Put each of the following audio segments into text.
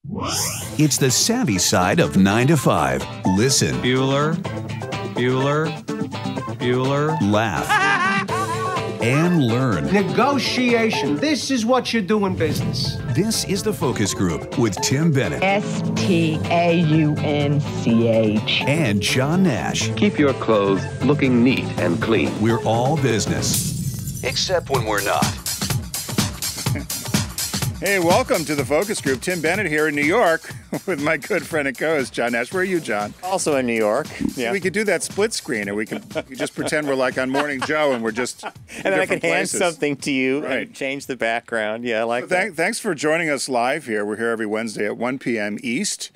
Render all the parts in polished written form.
It's the savvy side of 9 to 5. Listen. Bueller. Laugh. And learn. Negotiation. This is what you do in business. This is the Focus Group with Tim Bennett. Staunch. And John Nash. Keep your clothes looking neat and clean. We're all business. Except when we're not. Hey, welcome to the Focus Group. Tim Bennett here in New York with my good friend and co-host, John Nash. Where are you, John? Also in New York. Yeah. We could do that split screen, or we could just pretend we're like on Morning Joe and we're just and then I could hand something to you and change the background. Yeah, I like that. Thanks for joining us live here. We're here every Wednesday at 1 p.m. East.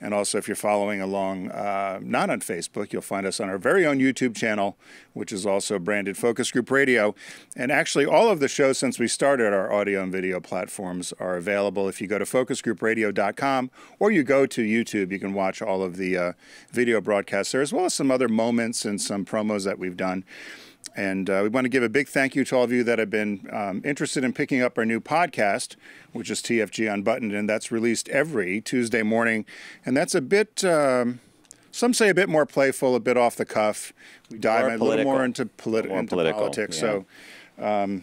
And also, if you're following along, not on Facebook, you'll find us on our very own YouTube channel, which is also branded Focus Group Radio. And actually, all of the shows since we started our audio and video platforms are available. If you go to focusgroupradio.com or you go to YouTube, you can watch all of the video broadcasts there, as well as some other moments and some promos that we've done. And we want to give a big thank you to all of you that have been interested in picking up our new podcast, which is TFG Unbuttoned, and that's released every Tuesday morning. And that's a bit, some say a bit more playful, a bit off the cuff. We dive a little more into politics. Yeah. So, and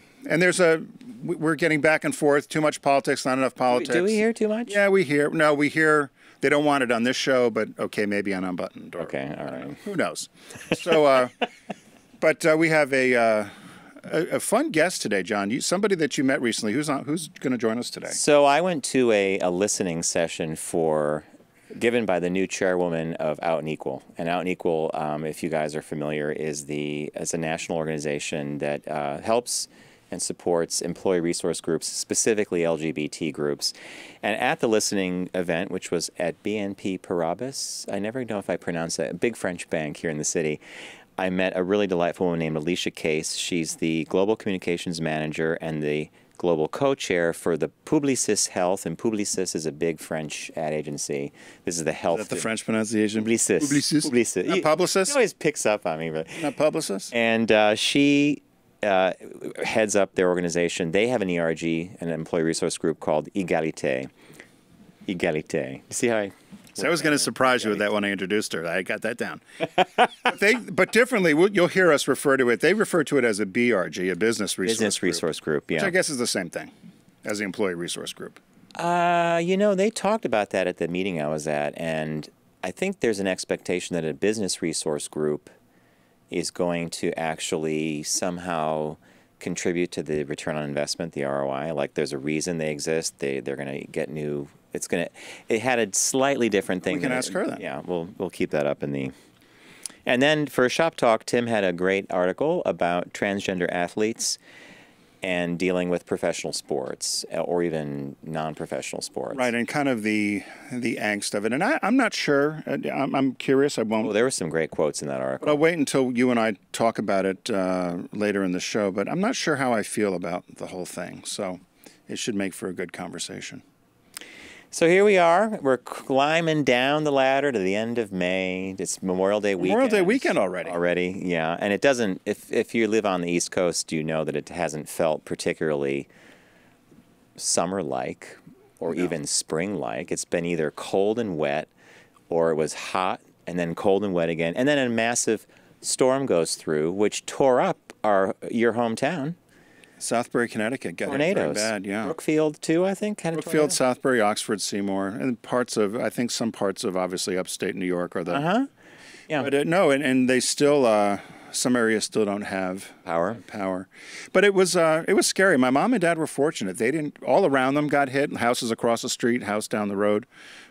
we're getting back and forth, too much politics, not enough politics. Do we hear too much? Yeah, we hear they don't want it on this show, but okay, maybe on Unbuttoned. Or, okay, all right. Who knows? So, but we have a fun guest today, John. Somebody that you met recently. Who's going to join us today? So I went to a listening session given by the new chairwoman of Out and Equal. And Out and Equal, if you guys are familiar, is a national organization that helps and supports employee resource groups, specifically LGBT groups. And at the listening event, which was at BNP Paribas, I never know if I pronounce that, a big French bank here in the city, I met a really delightful woman named Alicia Case. She's the Global Communications Manager and the Global Co-Chair for the Publicis Health, and Publicis is a big French ad agency. This is the health. Is that the French pronunciation? Publicis. Publicis. Not Publicis? He always picks up on me. But not Publicis? And she heads up their organization. They have an ERG, an employee resource group called Égalité. Égalité. See how I... So I was going to surprise you with that when I introduced her. I got that down. But differently, you'll hear us refer to it. They refer to it as a BRG, a business resource group. Yeah. Which I guess is the same thing as the employee resource group. They talked about that at the meeting I was at, and I think there's an expectation that a business resource group is going to actually somehow contribute to the return on investment, the ROI. Like there's a reason they exist. They're going to get new. It had a slightly different thing. We can ask her then. Yeah, we'll keep that up in the. And then for a shop talk, Tim had a great article about transgender athletes and dealing with professional sports or even non-professional sports. Right, and kind of the angst of it. And I'm not sure. I'm curious. I won't. Well, there were some great quotes in that article. But I'll wait until you and I talk about it later in the show. But I'm not sure how I feel about the whole thing. So it should make for a good conversation. So here we are. We're climbing down the ladder to the end of May. It's Memorial Day weekend. Memorial Day weekend already. Already, yeah. And it doesn't, if you live on the East Coast, you know that it hasn't felt particularly summer-like or even spring-like. It's been either cold and wet, or it was hot and then cold and wet again. And then a massive storm goes through, which tore up your hometown. Southbury, Connecticut got hit very bad, yeah. Brookfield, too, I think? Brookfield, Southbury, Oxford, Seymour, and some parts of, obviously, upstate New York are the... Yeah. But and they still, some areas still don't have power. But it was scary. My mom and dad were fortunate. They didn't, all around them got hit, houses across the street, house down the road,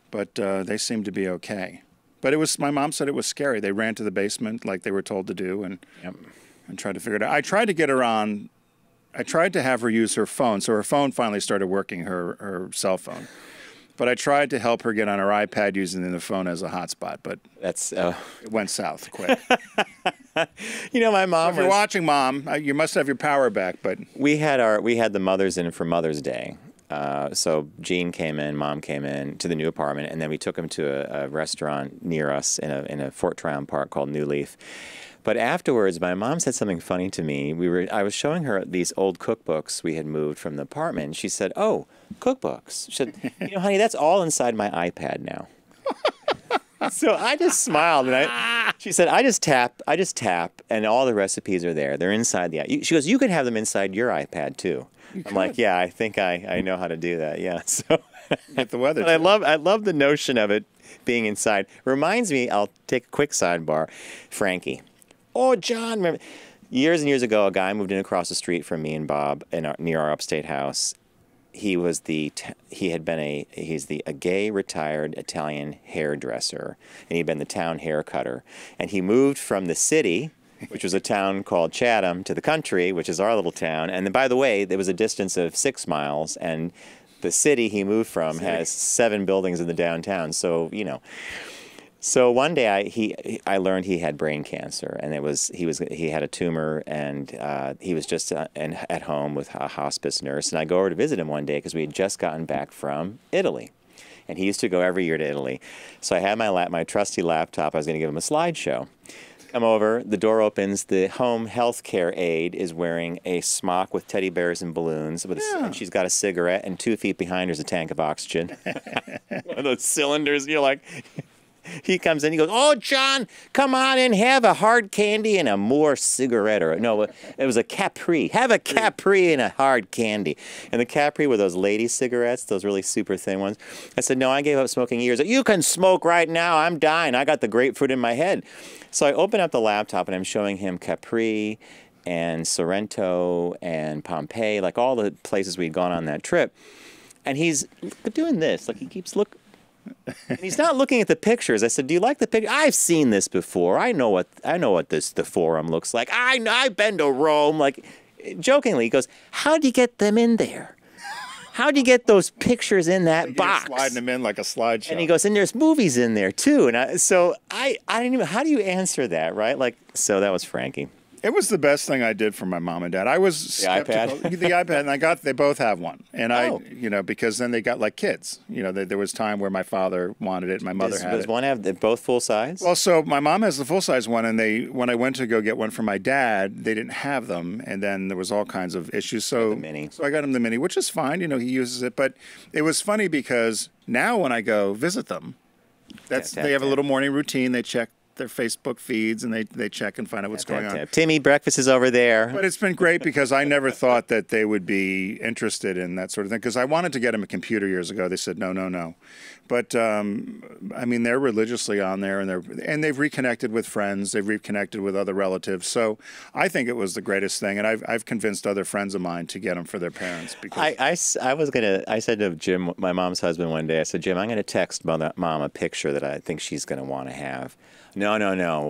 but they seemed to be okay. But my mom said it was scary. They ran to the basement like they were told to do and tried to figure it out. I tried to get her on... I tried to have her use her phone, so her phone finally started working, her cell phone. But I tried to help her get on her iPad using the phone as a hotspot, but it went south quick. My mom. So if you're watching, Mom, you must have your power back. But we had the mothers in for Mother's Day. So Jean came in, Mom came in to the new apartment, and then we took them to a restaurant near us in a Fort Tryon Park called New Leaf. But afterwards, my mom said something funny to me. I was showing her these old cookbooks we had moved from the apartment. She said, "Oh, cookbooks." She said, "You know, honey, that's all inside my iPad now." So I just smiled, and she said, I just tap, and all the recipes are there. They're inside the. She goes, "You can have them inside your iPad too." I'm like, "Yeah, I think I know how to do that." Yeah. So Get the weather. but I love the notion of it being inside. Reminds me, I'll take a quick sidebar. Frankie. Oh, John, remember, years and years ago, a guy moved in across the street from me and Bob near our upstate house. He's a gay retired Italian hairdresser, and he'd been the town hair cutter. And he moved from the city, which was a town called Chatham, to the country, which is our little town. And then, by the way, there was a distance of 6 miles, and the city he moved from has 7 buildings in the downtown. So, you know. So one day I learned he had brain cancer, and he had a tumor, and he was just at home with a hospice nurse. And I go over to visit him one day because we had just gotten back from Italy, and he used to go every year to Italy. So I had my trusty laptop. I was going to give him a slideshow. Come over, the door opens. The home health care aide is wearing a smock with teddy bears and balloons, and she's got a cigarette, and 2 feet behind her is a tank of oxygen. One of those cylinders. You're like. He comes in, he goes, "Oh, John, come on in, have a hard candy and a more cigarette." No, it was a Capri. Have a Capri and a hard candy. And the Capri were those lady cigarettes, those really super thin ones. I said, "No, I gave up smoking years." "You can smoke right now. I'm dying. I got the grapefruit in my head." So I open up the laptop, and I'm showing him Capri and Sorrento and Pompeii, like all the places we'd gone on that trip. And he's doing this. Like, he keeps looking. And he's not looking at the pictures. I said, "Do you like the picture? I've seen this before. I know what the forum looks like. I've been to Rome." Like, jokingly, he goes, "How do you get them in there? How do you get those pictures in that box?" Sliding them in like a slideshow. And he goes, "And there's movies in there too." And I didn't even. How do you answer that, right? Like, so that was Frankie. It was the best thing I did for my mom and dad. I was skeptical. iPad? The iPad, and they both have one. And because then they got like kids. There was time where my father wanted it, and my mother had it. Does one have both full size? Well, so my mom has the full size one, and when I went to go get one for my dad, they didn't have them, and then there was all kinds of issues. So the mini. So I got him the mini, which is fine. He uses it, but it was funny because now when I go visit them, they have a little morning routine. They check their Facebook feeds, and they check and find out what's going on. "Timmy, breakfast is over there." But it's been great because I never thought that they would be interested in that sort of thing, because I wanted to get them a computer years ago. They said no. But they're religiously on there, and they've reconnected with friends, they've reconnected with other relatives. So I think it was the greatest thing, and I've convinced other friends of mine to get them for their parents. Because I said to Jim, my mom's husband, one day, I said, "Jim, I'm going to text mom a picture that I think she's going to want to have." No.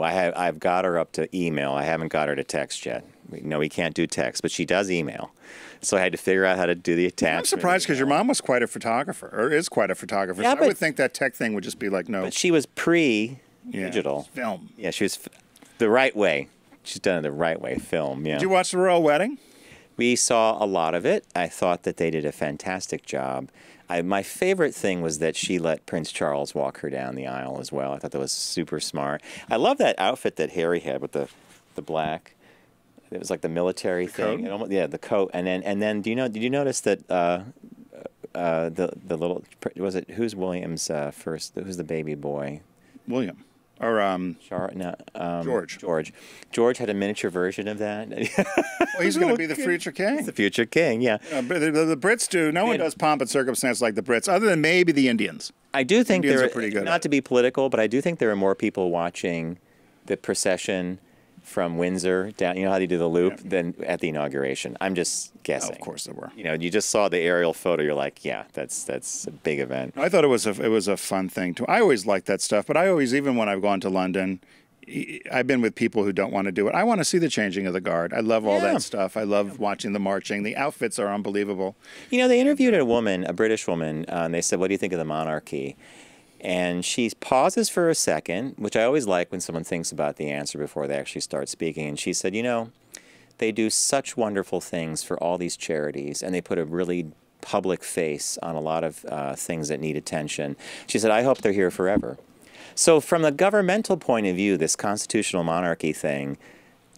I've got her up to email. I haven't got her to text yet. No, we can't do text, but she does email. So I had to figure out how to do the attachment. I'm surprised because your mom was quite a photographer, or is quite a photographer. Yeah, so I would think that tech thing would just be like, no. But she was pre-digital. Film. Yeah, she was the right way. She's done it the right way, film, yeah. Did you watch the royal wedding? We saw a lot of it. I thought that they did a fantastic job. My favorite thing was that she let Prince Charles walk her down the aisle as well. I thought that was super smart. I love that outfit that Harry had with the black. It was like the military thing. The coat. And then did you notice that the little, who's William's first? Who's the baby boy? William. Or George. George had a miniature version of that. Well, he's going to be the future king. He's the future king, yeah. The Brits do. No one does pomp and circumstance like the Brits, other than maybe the Indians. I do think Indians are pretty good. Not to be political, but I do think there are more people watching the procession from Windsor down, how they do the loop, than at the inauguration. I'm just guessing. Oh, of course there were. You just saw the aerial photo. You're like, yeah, that's a big event. I thought it was a fun thing too. I always liked that stuff, but I always, even when I've gone to London, I've been with people who don't want to do it. I want to see the changing of the guard. I love all that stuff. I love watching the marching. The outfits are unbelievable. They interviewed a British woman, and they said, "What do you think of the monarchy?" And she pauses for a second, which I always like when someone thinks about the answer before they actually start speaking. And she said, they do such wonderful things for all these charities, and they put a really public face on a lot of things that need attention. She said, "I hope they're here forever." So from the governmental point of view, this constitutional monarchy thing,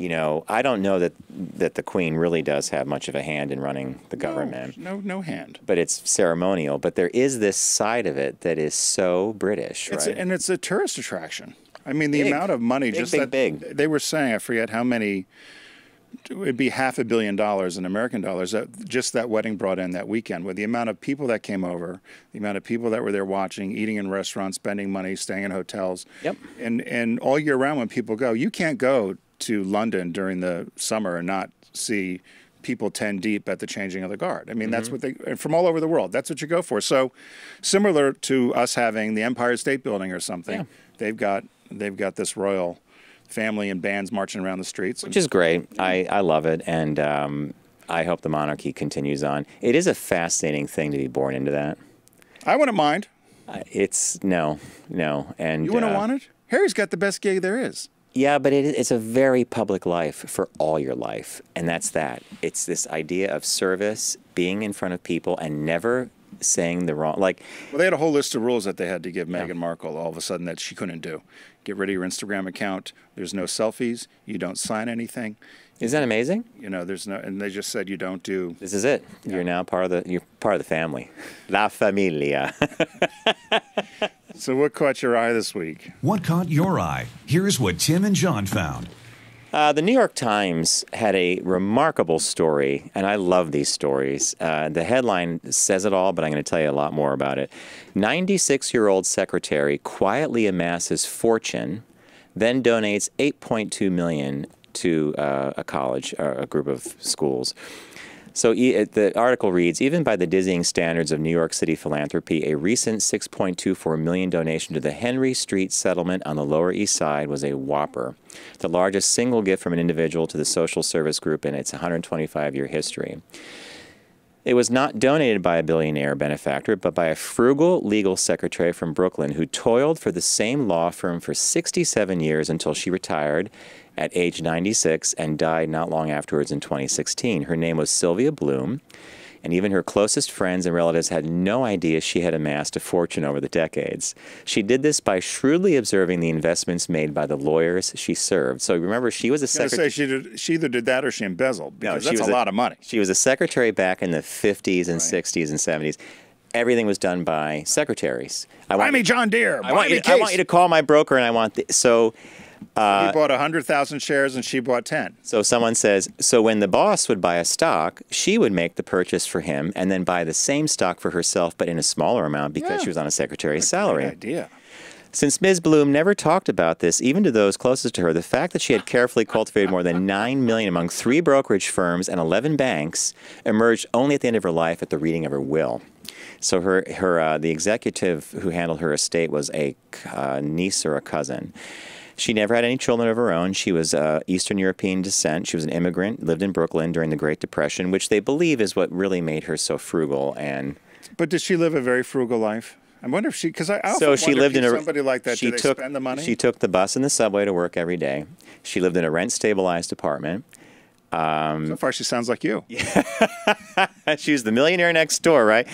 I don't know that the Queen really does have much of a hand in running the government. No hand. But it's ceremonial. But there is this side of it that is so British, right? And it's a tourist attraction. I mean, the Big. amount of money, Big. They were saying, I forget how many, it would be $500 million in American dollars that just that wedding brought in that weekend, with the amount of people that came over, the amount of people that were there watching, eating in restaurants, spending money, staying in hotels. Yep. And all year round when people go, you can't go to London during the summer and not see people 10 deep at the changing of the guard. I mean, that's what from all over the world, that's what you go for. So similar to us having the Empire State Building or something, they've got this royal family and bands marching around the streets. Which is great. I love it, and I hope the monarchy continues on. It is a fascinating thing to be born into that. I wouldn't mind. It's no. And you wouldn't want it? Harry's got the best gig there is. Yeah, but it's a very public life for all your life, and that's that. It's this idea of service, being in front of people, and never saying the wrong, Well, they had a whole list of rules that they had to give Meghan Markle all of a sudden that she couldn't do. Get rid of your Instagram account. There's no selfies. You don't sign anything. Isn't that amazing? There's no, and they just said you don't do. This is it. Yeah. You're now part of the family. La familia. So what caught your eye this week? What caught your eye? Here's what Tim and John found. The New York Times had a remarkable story, and I love these stories. The headline says it all, but I'm going to tell you a lot more about it. 96-year-old secretary quietly amasses fortune, then donates $8.2 million to a college, or a group of schools. So the article reads, even by the dizzying standards of New York City philanthropy, a recent $6.24 million donation to the Henry Street settlement on the Lower East Side was a whopper, the largest single gift from an individual to the social service group in its 125-year history. It was not donated by a billionaire benefactor, but by a frugal legal secretary from Brooklyn who toiled for the same law firm for 67 years until she retired at age 96 and died not long afterwards in 2016. Her name was Sylvia Bloom, and even her closest friends and relatives had no idea she had amassed a fortune over the decades. She did this by shrewdly observing the investments made by the lawyers she served. So remember, she was a secretary. She either did that or she embezzled, because that's a lot of money. She was a secretary back in the 50s and 60s and 70s. Everything was done by secretaries. Buy me John Deere. I want you to call my broker, and I want he bought 100,000 shares and she bought 10. So someone says, so when the boss would buy a stock, she would make the purchase for him and then buy the same stock for herself, but in a smaller amount because she was on a secretary's salary. Good idea. Since Ms. Bloom never talked about this, even to those closest to her, the fact that she had carefully cultivated more than $9 million among 3 brokerage firms and 11 banks emerged only at the end of her life at the reading of her will. So the executive who handled her estate was a niece or a cousin. She never had any children of her own. She was Eastern European descent. She was an immigrant, lived in Brooklyn during the Great Depression, which they believe is what really made her so frugal. But did she live a very frugal life? I wonder if because I often so she wonder lived if in somebody like that, do they spend the money? She took the bus and the subway to work every day. She lived in a rent-stabilized apartment. So far, she sounds like you. She was the millionaire next door, right?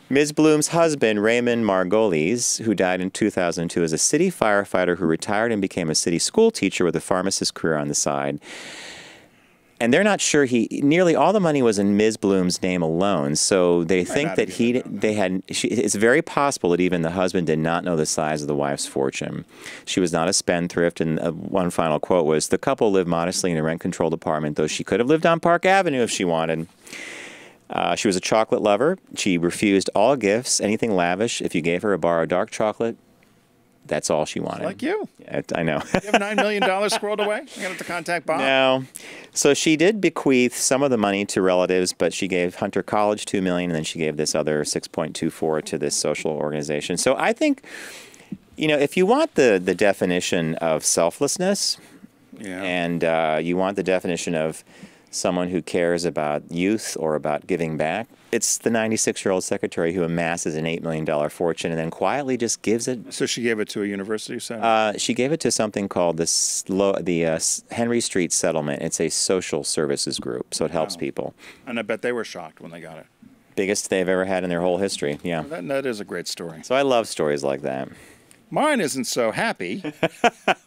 Ms. Bloom's husband, Raymond Margolis, who died in 2002, is a city firefighter who retired and became a city school teacher with a pharmacist career on the side. And they're not sure nearly all the money was in Ms. Bloom's name alone, so they think that it's very possible that even the husband did not know the size of the wife's fortune. She was not a spendthrift, and one final quote was, the couple lived modestly in a rent-controlled apartment, though she could have lived on Park Avenue if she wanted. She was a chocolate lover. She refused all gifts, anything lavish. If you gave her a bar of dark chocolate, that's all she wanted. Like you. Yeah, I know. You have $9 million squirreled away? You're going to have to contact Bob. No. So she did bequeath some of the money to relatives, but she gave Hunter College $2 million, and then she gave this other $6.24 to this social organization. So I think, if you want the definition of selflessness, and you want the definition of someone who cares about youth or about giving back, it's the 96-year-old secretary who amasses an $8 million fortune and then quietly just gives it. So she gave it to a university, you said? She gave it to something called the Henry Street Settlement. It's a social services group, so it helps people. And I bet they were shocked when they got it. Biggest they've ever had in their whole history, yeah. That is a great story. So I love stories like that. Mine isn't so happy.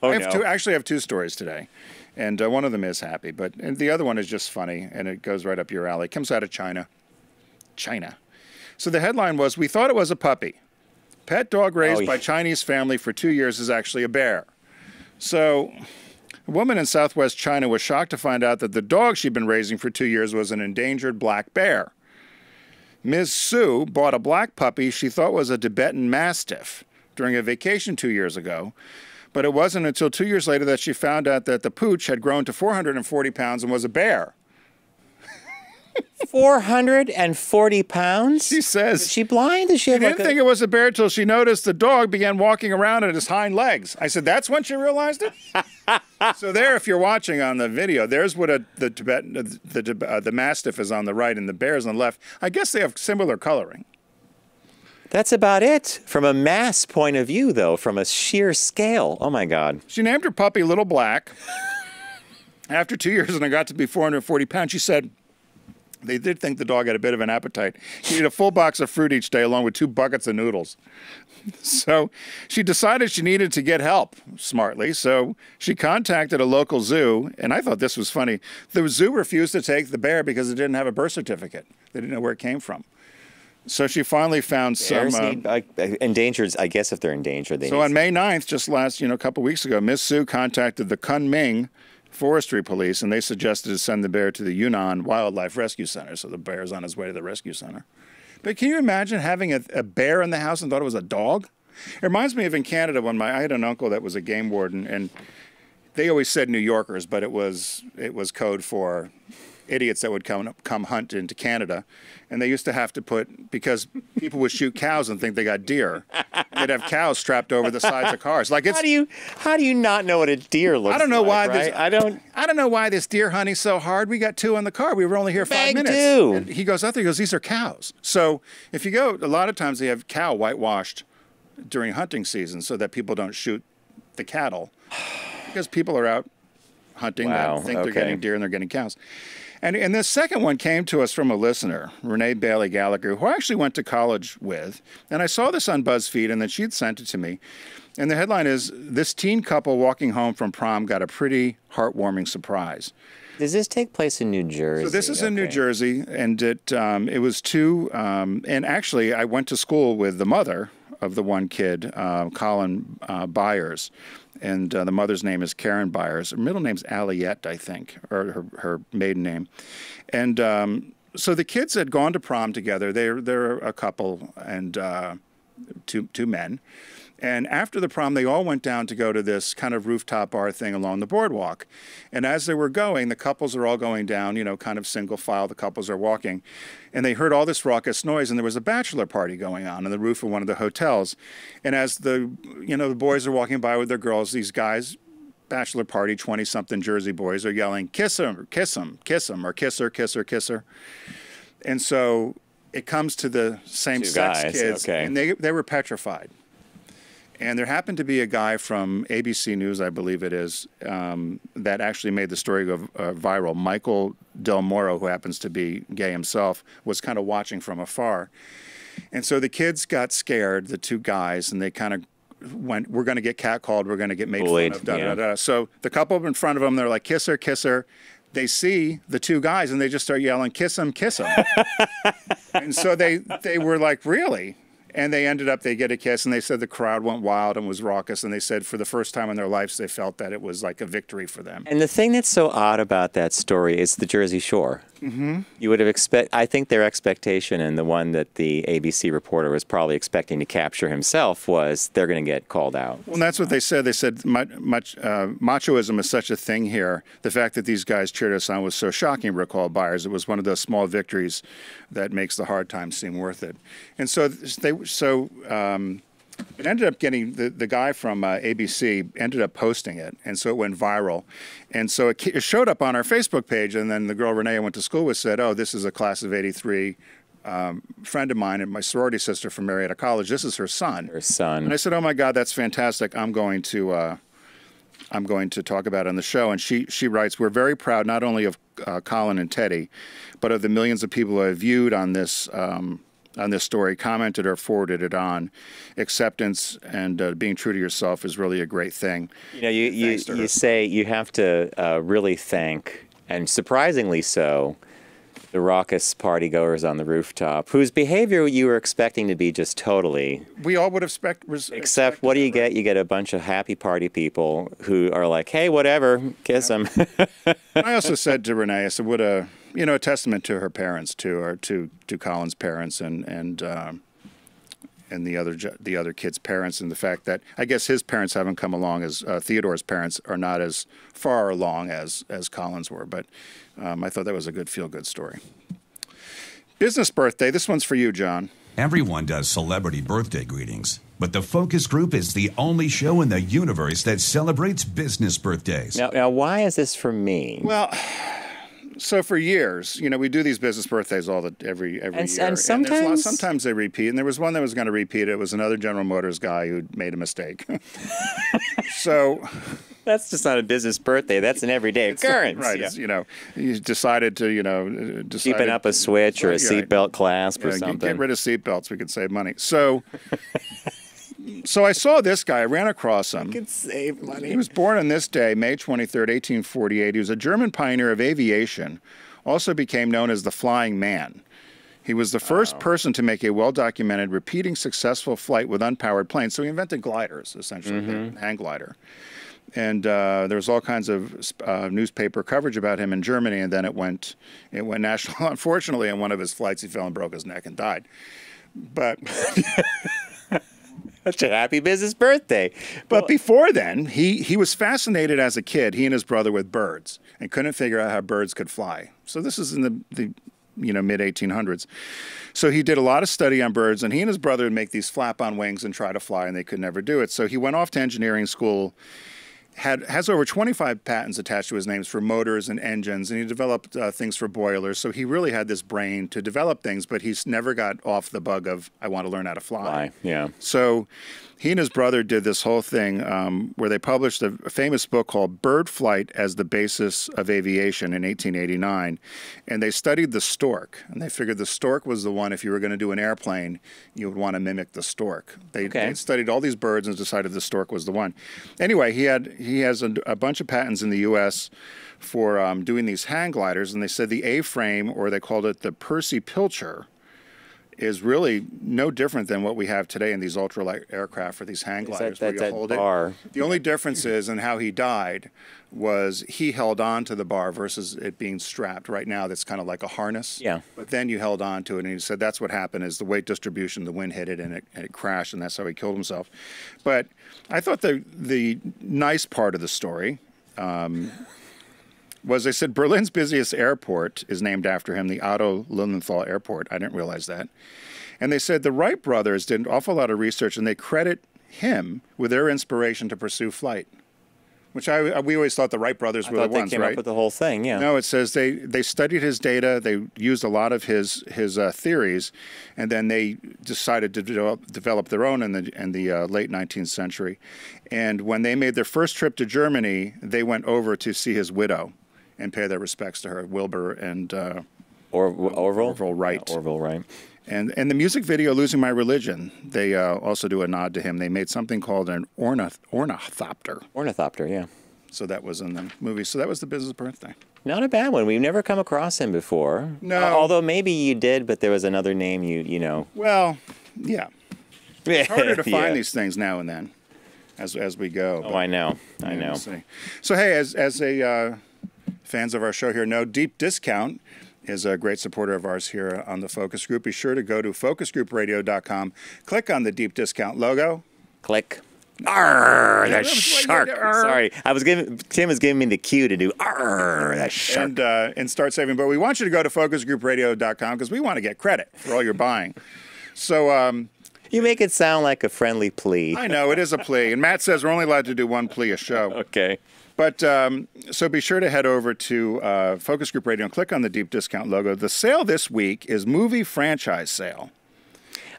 Oh, I have two stories today. And one of them is happy, and the other one is just funny, and it goes right up your alley. It comes out of China. China. So the headline was, "We thought it was a puppy. Pet dog raised by Chinese family for 2 years is actually a bear." So a woman in southwest China was shocked to find out that the dog she'd been raising for 2 years was an endangered black bear. Ms. Su bought a black puppy she thought was a Tibetan Mastiff during a vacation 2 years ago. But it wasn't until 2 years later that she found out that the pooch had grown to 440 pounds and was a bear. 440 pounds? She says. Is she blind? She didn't think it was a bear until she noticed the dog began walking around on his hind legs. I said, that's when she realized it? So there, if you're watching on the video, there's what the Mastiff is on the right and the bear is on the left. I guess they have similar coloring. That's about it. From a mass point of view, though, from a sheer scale. Oh, my God. She named her puppy Little Black. After 2 years and I got to be 440 pounds, she said they did think the dog had a bit of an appetite. She ate a full box of fruit each day along with 2 buckets of noodles. So she decided she needed to get help, smartly. So she contacted a local zoo, and I thought this was funny. The zoo refused to take the bear because it didn't have a birth certificate. They didn't know where it came from. So she finally found some endangered. I guess if they're endangered, so on May 9th, just a couple weeks ago, Miss Su contacted the Kunming Forestry Police, and they suggested to send the bear to the Yunnan Wildlife Rescue Center. So the bear's on his way to the rescue center. But can you imagine having a bear in the house and thought it was a dog? It reminds me of in Canada when I had an uncle that was a game warden, and they always said New Yorkers, but it was code for idiots that would come hunt into Canada. And they used to have to because people would shoot cows and think they got deer. They'd have cows strapped over the sides of cars. Like how do you not know what a deer looks like? I don't know why right? I don't know why this deer hunting's so hard. We got 2 in the car. We were only here 5 minutes. And he goes out there, he goes, these are cows. So if you go, a lot of times they have cow whitewashed during hunting season so that people don't shoot the cattle. Because people are out hunting that think they're getting deer and they're getting cows. And the second one came to us from a listener, Renee Bailey Gallagher, who I actually went to college with. And I saw this on BuzzFeed, and then she'd sent it to me. And the headline is, "This teen couple walking home from prom got a pretty heartwarming surprise." Does this take place in New Jersey? So this is in New Jersey, and it was 2. And actually, I went to school with the mother of the one kid, Colin Byers. And the mother's name is Karen Byers. Her middle name's Aliette, I think, or her maiden name. And so the kids had gone to prom together. They're a couple and two men. And after the prom, they all went down to go to this kind of rooftop bar thing along the boardwalk. And as they were going, the couples are all going down, kind of single file. The couples are walking. And they heard all this raucous noise, and there was a bachelor party going on the roof of one of the hotels. And as the boys are walking by with their girls, these guys, bachelor party, 20-something Jersey boys, are yelling, "Kiss him, kiss him, kiss him," or "Kiss her, kiss her, kiss her." And so it comes to the same-sex kids, and they were petrified. And there happened to be a guy from ABC News, I believe it is, that actually made the story go viral. Michael Del Moro, who happens to be gay himself, was kind of watching from afar. And so the kids got scared, the 2 guys, and they kind of went, "We're going to get catcalled. We're going to get made fun of, da-da-da-da." So the couple in front of them, they're like, "Kiss her, kiss her." They see the 2 guys, and they just start yelling, "Kiss him, kiss him." And so they were like, "Really?" And they get a kiss, and they said the crowd went wild and was raucous, and they said for the first time in their lives they felt that it was like a victory for them. And the thing that's so odd about that story is the Jersey Shore. Mm-hmm. You would have I think their expectation, and the one that the ABC reporter was probably expecting to capture himself, was they're going to get called out. Well, and that's what they said. They said machoism is such a thing here. The fact that these guys cheered us on was so shocking, recalled Byers. It was one of those small victories that makes the hard times seem worth it. And so it ended up getting, the guy from ABC ended up posting it, and so it went viral. And so it showed up on our Facebook page, and then the girl Renee I went to school with said, "Oh, this is a class of '83 friend of mine and my sorority sister from Marietta College. This is her son." Her son. And I said, "Oh my God, that's fantastic. I'm going to talk about it on the show." And she writes, "We're very proud not only of Colin and Teddy, but of the millions of people who have viewed on this this story, commented or forwarded it on. Acceptance and being true to yourself is really a great thing. You know, you say you have to really thank, and surprisingly so, the raucous party goers on the rooftop, whose behavior you were expecting to be just totally. We all would have except what do you get? You get a bunch of happy party people who are like, hey, whatever, kiss them. I also said to Renee, I said, what a testament to her parents too, or to Colin's parents and the other kids' parents, and the fact that I guess his parents haven't come along as Theodore's parents are not as far along as Colin's were, but I thought that was a good feel-good story. Business birthday. This one's for you, John. Everyone does celebrity birthday greetings, but the Focus Group is the only show in the universe that celebrates business birthdays. Now, why is this for me? Well, so for years, we do these business birthdays every year. And sometimes they repeat. And there was one that was going to repeat. It was another General Motors guy who made a mistake. So that's just not a business birthday. That's an everyday occurrence. Right. Yeah. You decided to, keeping up a switch or a seatbelt clasp or something. Get rid of seatbelts. We could save money. So I saw this guy. I ran across him. We could save money. He was born on this day, May 23rd, 1848. He was a German pioneer of aviation, also became known as the Flying Man. He was the first person to make a well-documented, repeating successful flight with unpowered planes. So he invented gliders, essentially, the hang glider. And there was all kinds of newspaper coverage about him in Germany, and then it went national. Unfortunately, on one of his flights, he fell and broke his neck and died. But such a happy business birthday. But before then, he was fascinated as a kid, he and his brother, with birds, and couldn't figure out how birds could fly. So this is in the mid-1800s. So he did a lot of study on birds, and he and his brother would make these flap-on wings and try to fly, and they could never do it. So he went off to engineering school, has over 25 patents attached to his names for motors and engines, and he developed things for boilers. So he really had this brain to develop things, but he's never got off the bug of, I want to learn how to fly. Yeah. So he and his brother did this whole thing where they published a famous book called Bird Flight as the Basis of Aviation in 1889. And they studied the stork, and they figured the stork was the one, if you were going to do an airplane, you would want to mimic the stork. They studied all these birds and decided the stork was the one. Anyway, he has a bunch of patents in the U.S. for doing these hang gliders, and they said the A-frame, or they called it the Percy Pilcher, is really no different than what we have today in these ultralight aircraft for these hang gliders where you hold it. The only difference is in how he died was he held on to the bar versus it being strapped. Right now, that's kind of like a harness. Yeah. But then you held on to it, and he said that's what happened is the weight distribution, the wind hit it, and it crashed, and that's how he killed himself. But I thought the nice part of the story was they said Berlin's busiest airport is named after him, the Otto Lilienthal Airport. I didn't realize that. And they said the Wright brothers did an awful lot of research, and they credit him with their inspiration to pursue flight, which we always thought the Wright brothers were the ones, right? They came up with the whole thing, yeah. No, it says they studied his data, they used a lot of his theories, and then they decided to develop their own in the late 19th century. And when they made their first trip to Germany, they went over to see his widow and pay their respects to her, Wilbur and Orville Wright. Yeah, Orville Wright. And the music video, Losing My Religion, they also do a nod to him. They made something called an ornithopter. Ornithopter, yeah. So that was in the movie. So that was the business birthday. Not a bad one. We've never come across him before. No. Although maybe you did, but there was another name you know. Well, yeah. It's harder to find these things now and then as we go. Oh, I know. I know. So, hey, as a fans of our show here know, Deep Discount is a great supporter of ours here on the Focus Group. Be sure to go to focusgroupradio.com, click on the Deep Discount logo. Click. Arr, that shark. Sorry, Tim was giving me the cue to do arr, that shark. And start saving. But we want you to go to focusgroupradio.com because we want to get credit for all your buying. So you make it sound like a friendly plea. I know, it is a plea. And Matt says we're only allowed to do one plea a show. Okay. But so be sure to head over to Focus Group Radio and click on the Deep Discount logo. The sale this week is movie franchise sale.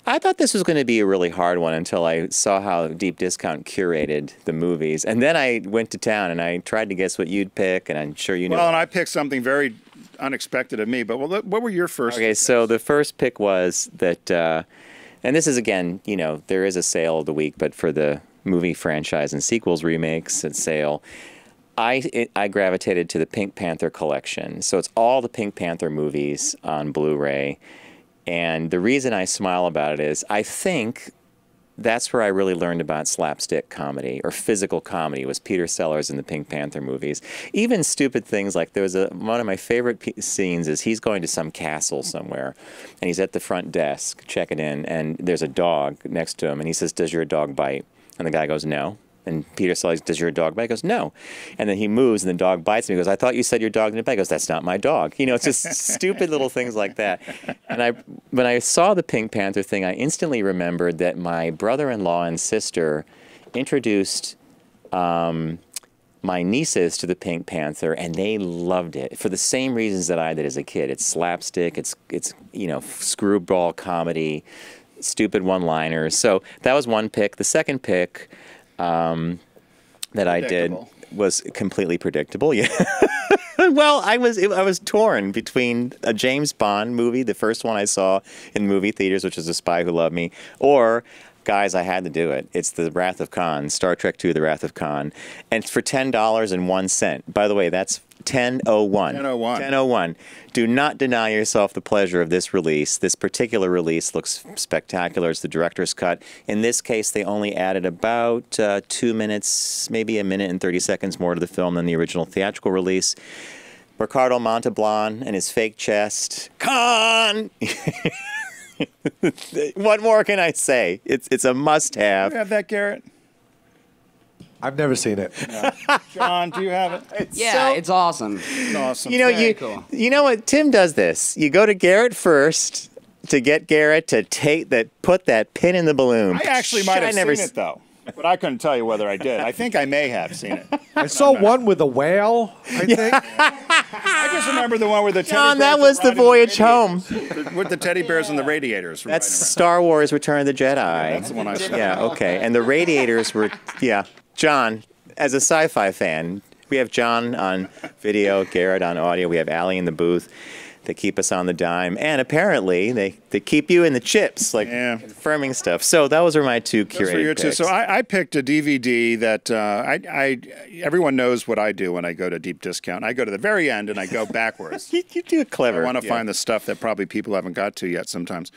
I thought this was going to be a really hard one until I saw how Deep Discount curated the movies. And then I went to town and I tried to guess what you'd pick, and I'm sure you know. Well, and I picked something very unexpected of me. But what were your first? Okay, so the first pick was that, and this is again, you know, there is a sale of the week, but for the movie franchise and sequels remakes and sale, I gravitated to the Pink Panther collection. So it's all the Pink Panther movies on Blu-ray. And the reason I smile about it is I think that's where I really learned about slapstick comedy or physical comedy was Peter Sellers in the Pink Panther movies. Even stupid things like there was one of my favorite scenes is he's going to some castle somewhere and he's at the front desk checking in and there's a dog next to him and he says, "Does your dog bite?" And the guy goes, "No." And Peter Sellers, "Does your dog bite?" He goes, "No." And then he moves and the dog bites him. He goes, "I thought you said your dog didn't bite." He goes, "That's not my dog." You know, it's just stupid little things like that. And when I saw the Pink Panther thing, I instantly remembered that my brother-in-law and sister introduced my nieces to the Pink Panther, and they loved it for the same reasons that I did as a kid. It's slapstick, it's you know, screwball comedy, stupid one-liners. So that was one pick. The second pick that I did was completely predictable. Yeah. Well, I was torn between a James Bond movie, the first one I saw in movie theaters, which was The Spy Who Loved Me, or guys, I had to do it. It's The Wrath of Khan, Star Trek II, The Wrath of Khan, and it's for $10.01. By the way, that's 10:01. 10:01. 10:01. Do not deny yourself the pleasure of this release. This particular release looks spectacular. It's the director's cut. In this case, they only added about 2 minutes, maybe a minute and 30 seconds more to the film than the original theatrical release. Ricardo Montalban and his fake chest. Khan! What more can I say? It's a must-have. Do you have that, Garrett? I've never seen it. No. John, do you have it? It's awesome. It's awesome. You know, Very cool. you know what? Tim does this. You go to Garrett first to get Garrett to put that pin in the balloon. I actually might have seen it, though. But I couldn't tell you whether I did. I think I may have seen it. I saw one with a whale, I think. I just remember the one with the teddy John, bears that was the voyage home. With the teddy bears and the radiators. That's Star Wars Return of the Jedi. That's the one I saw. Yeah, okay. And the radiators were, yeah. John, as a sci-fi fan, we have John on video, Garrett on audio. We have Allie in the booth. They keep us on the dime. And apparently, they keep you in the chips, like confirming stuff. So those are my two curated picks. So I picked a DVD that everyone knows what I do when I go to deep discount. I go to the very end and I go backwards. You do it clever. I want to find the stuff that probably people haven't got to yet sometimes.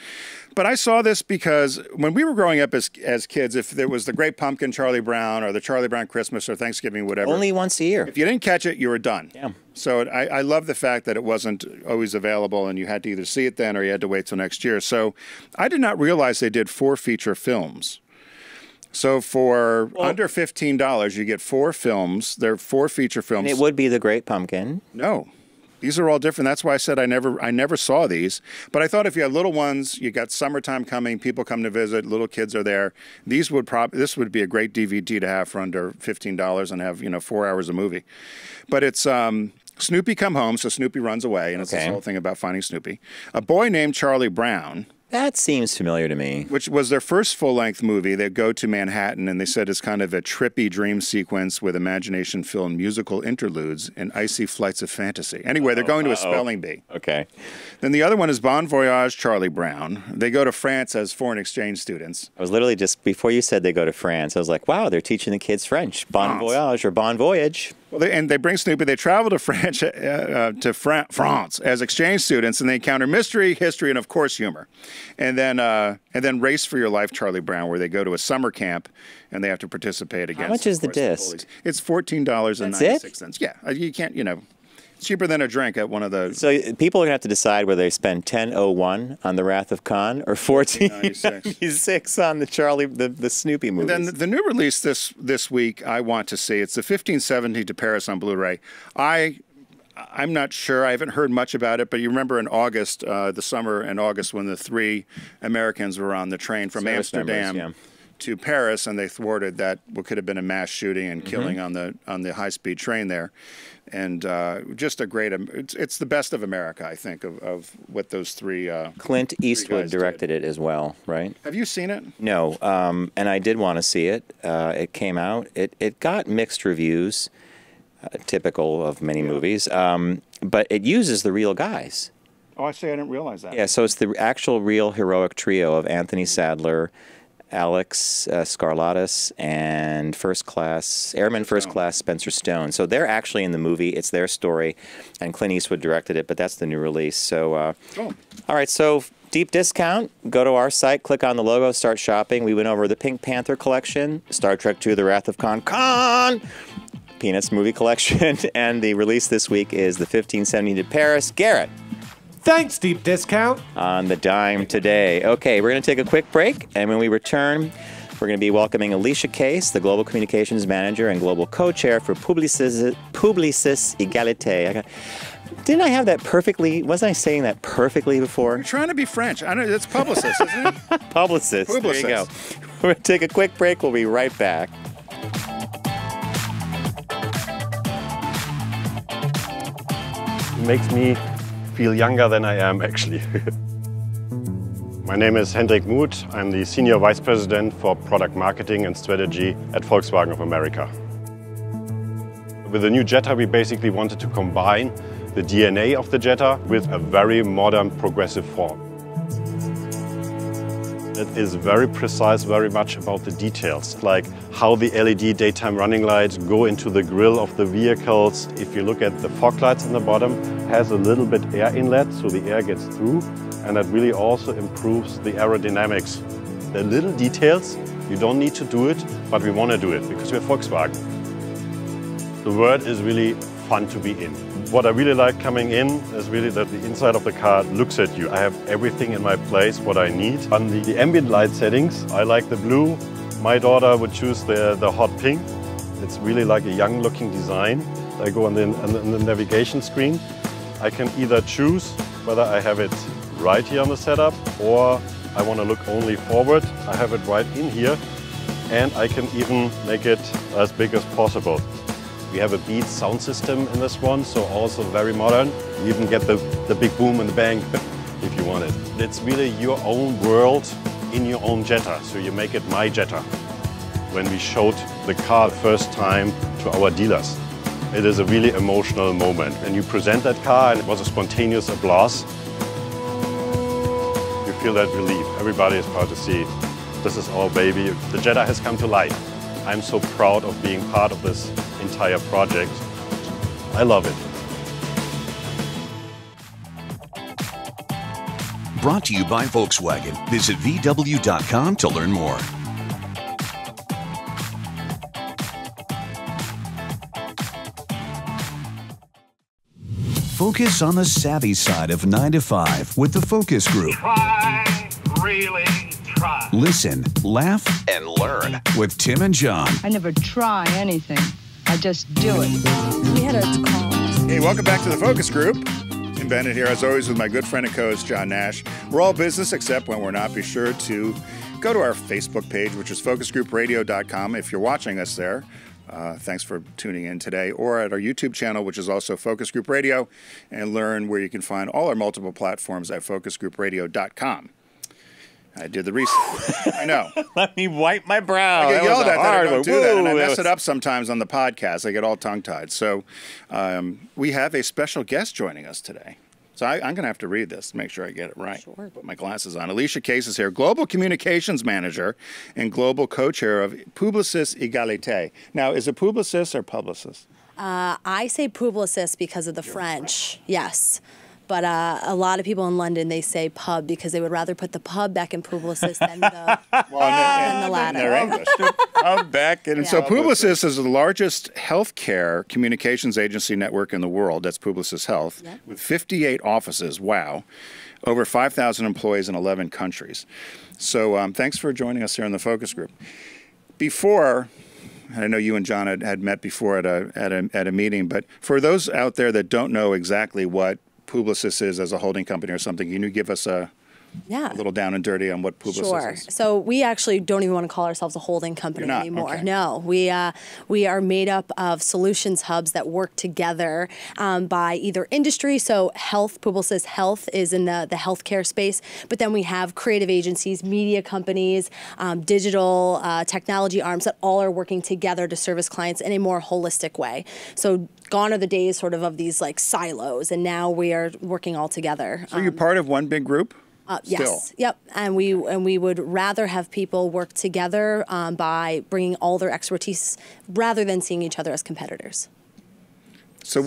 But I saw this because when we were growing up as kids, if there was the Great Pumpkin, Charlie Brown, or the Charlie Brown Christmas, or Thanksgiving, whatever. Only once a year. If you didn't catch it, you were done. Yeah. So I love the fact that it wasn't always available and you had to either see it then or you had to wait till next year. So I did not realize they did 4 feature films. So for under $15, you get 4 films. They're 4 feature films. And it would be The Great Pumpkin. No. These are all different. That's why I said I never saw these. But I thought if you had little ones, you got summertime coming, people come to visit, little kids are there. This would be a great DVD to have for under $15 and have 4 hours of movie. But it's Snoopy Come Home, so Snoopy runs away, and it's this whole thing about finding Snoopy. A Boy Named Charlie Brown. That seems familiar to me. Which was their first full-length movie. They go to Manhattan, and they said it's kind of a trippy dream sequence with imagination-filled musical interludes and icy flights of fantasy. Anyway, they're going to a spelling bee. Okay. Then the other one is Bon Voyage, Charlie Brown. They go to France as foreign exchange students. I was literally just, before you said they go to France, I was like, wow, they're teaching the kids French. Bon Voyage or Bon Voyage. Well, they bring Snoopy. They travel to France as exchange students, and they encounter mystery, history, and of course humor. And then Race for Your Life, Charlie Brown, where they go to a summer camp and they have to participate against. How much is the disc? It's $14.96. Yeah, you can't. It's cheaper than a drink at one of the. So people are gonna have to decide whether they spend $10.01 on The Wrath of Khan or $14.96 on the Snoopy movies. And then the new release this week, I want to see. It's the 1570 to Paris on Blu-ray. I'm not sure. I haven't heard much about it, but you remember in August, the summer in August, when the 3 Americans were on the train from Amsterdam to Paris, and they thwarted what could have been a mass shooting and killing on the high-speed train there. And just a great, it's the best of America, I think, of what those 3 Clint Eastwood directed it as well, right? Have you seen it? No, and I did want to see it. It came out. It got mixed reviews. typical of many movies. But it uses the real guys. Oh, I didn't realize that. Yeah, so it's the actual real heroic trio of Anthony Sadler, Alex Skarlatos, and Airman First Class Spencer Stone. So they're actually in the movie. It's their story, and Clint Eastwood directed it, but that's the new release. So, all right, so deep discount. Go to our site, click on the logo, start shopping. We went over the Pink Panther collection, Star Trek II, The Wrath of Khan, Peanuts movie collection, and the release this week is the 1570 to Paris. Garrett. Thanks, deep discount. On the dime today. Okay, we're going to take a quick break, and when we return, we're going to be welcoming Alicia Case, the Global Communications Manager and Global Co-Chair for Publicis Égalité. Didn't I have that perfectly? Wasn't I saying that perfectly before? You're trying to be French. I know it's Publicis, isn't it? Publicis. There you go. We're going to take a quick break. We'll be right back. It makes me feel younger than I am, actually. My name is Hendrik Muth. I'm the Senior Vice President for Product Marketing and Strategy at Volkswagen of America. With the new Jetta, we basically wanted to combine the DNA of the Jetta with a very modern, progressive form. It is very precise, very much about the details, like how the LED daytime running lights go into the grille of the vehicles. If you look at the fog lights on the bottom, has a little bit air inlet, so the air gets through, and that really also improves the aerodynamics. The little details, you don't need to do it, but we want to do it because we're Volkswagen. The word is really fun to be in. What I really like coming in is really that the inside of the car looks at you. I have everything in my place, what I need. On the ambient light settings, I like the blue. My daughter would choose the hot pink. It's really like a young looking design. I go on the navigation screen. I can either choose whether I have it right here on the setup or I want to look only forward. I have it right in here and I can even make it as big as possible. We have a Beats sound system in this one, so also very modern. You even get the big boom and the bang if you want it. It's really your own world in your own Jetta, so you make it my Jetta. When we showed the car first time to our dealers, it is a really emotional moment. And you present that car and it was a spontaneous applause. You feel that relief. Everybody is proud to see this is our baby. The Jetta has come to life. I'm so proud of being part of this entire project. I love it. Brought to you by Volkswagen. Visit VW.com to learn more. Focus on the savvy side of 9 to 5 with the Focus Group. Try, really try. Listen, laugh, and learn with Tim and John. I never try anything. I just do it. We had a call. Hey, welcome back to the Focus Group. Tim Bennett here, as always, with my good friend and co-host, John Nash. We're all business except when we're not. Be sure to go to our Facebook page, which is focusgroupradio.com. If you're watching us there, thanks for tuning in today. Or at our YouTube channel, which is also Focus Group Radio, and learn where you can find all our multiple platforms at focusgroupradio.com. I did the research. I know. Let me wipe my brow. I get yelled at that I don't do that, and I Woo, mess it up sometimes on the podcast. I get all tongue-tied. So we have a special guest joining us today. So I'm going to have to read this to make sure I get it right. Sure. Put my glasses on. Alicia Case is here, Global Communications Manager and Global Co-Chair of Publicis Égalité. Now, is it Publicis or Publicis? I say Publicis because of the French, yes. But a lot of people in London, they say pub because they would rather put the pub back in Publicis than the, than the latter. They're English. Pub back in. Yeah. So Publicis is the largest healthcare communications agency network in the world. That's Publicis Health, yep. With 58 offices. Wow. Over 5,000 employees in 11 countries. So thanks for joining us here in the Focus Group. Before, I know you and John had met before at a meeting, but for those out there that don't know exactly what Publicis is as a holding company or something, can you give us a Yeah. a little down and dirty on what Publicis Sure. is? So we actually don't even want to call ourselves a holding company You're not? anymore. Okay. No, we are made up of solutions hubs that work together by either industry. So health, Publicis Health is in the healthcare space, but then we have creative agencies, media companies, digital technology arms that all are working together to service clients in a more holistic way. So gone are the days sort of these like silos, and now we are working all together. So you're part of one big group? Yes. Yep. And we would rather have people work together by bringing all their expertise rather than seeing each other as competitors. So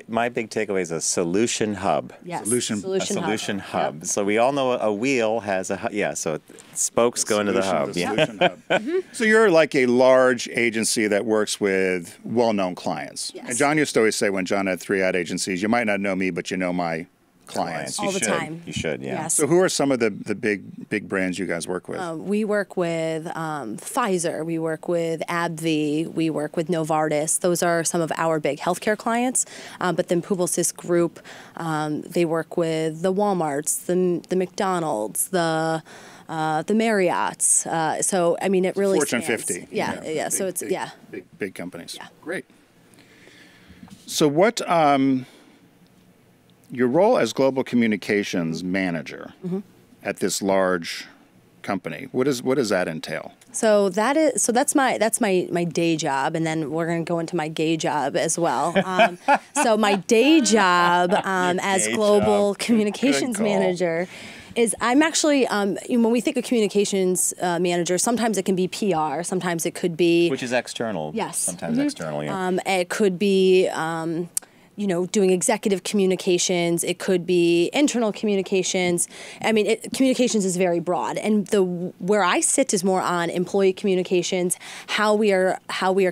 my big takeaway is a solution hub. Yes. Solution hub. Yep. So we all know a wheel has a hub. Yeah. So spokes go into the hub. Solution hub. So you're like a large agency that works with well-known clients. Yes. And John used to always say, when John had 3 ad agencies, you might not know me, but you know my clients. All the time. You should, yeah. Yes. So who are some of the big brands you guys work with? We work with Pfizer. We work with AbbVie. We work with Novartis. Those are some of our big healthcare clients. But then Publicis Group, they work with the Walmarts, the McDonald's, the Marriotts. So I mean, it really Fortune spans. 50. Yeah. So it's big companies. Yeah. Great. So what? Your role as global communications manager at this large company, what does that entail? So that's my day job, and then we're going to go into my gay job as well. So my day job as global communications manager is I'm actually when we think of communications manager, sometimes it can be PR, sometimes it could be which is external. Yes, sometimes external. Yeah. It could be. Doing executive communications. It could be internal communications. I mean, communications is very broad, and where I sit is more on employee communications, how we are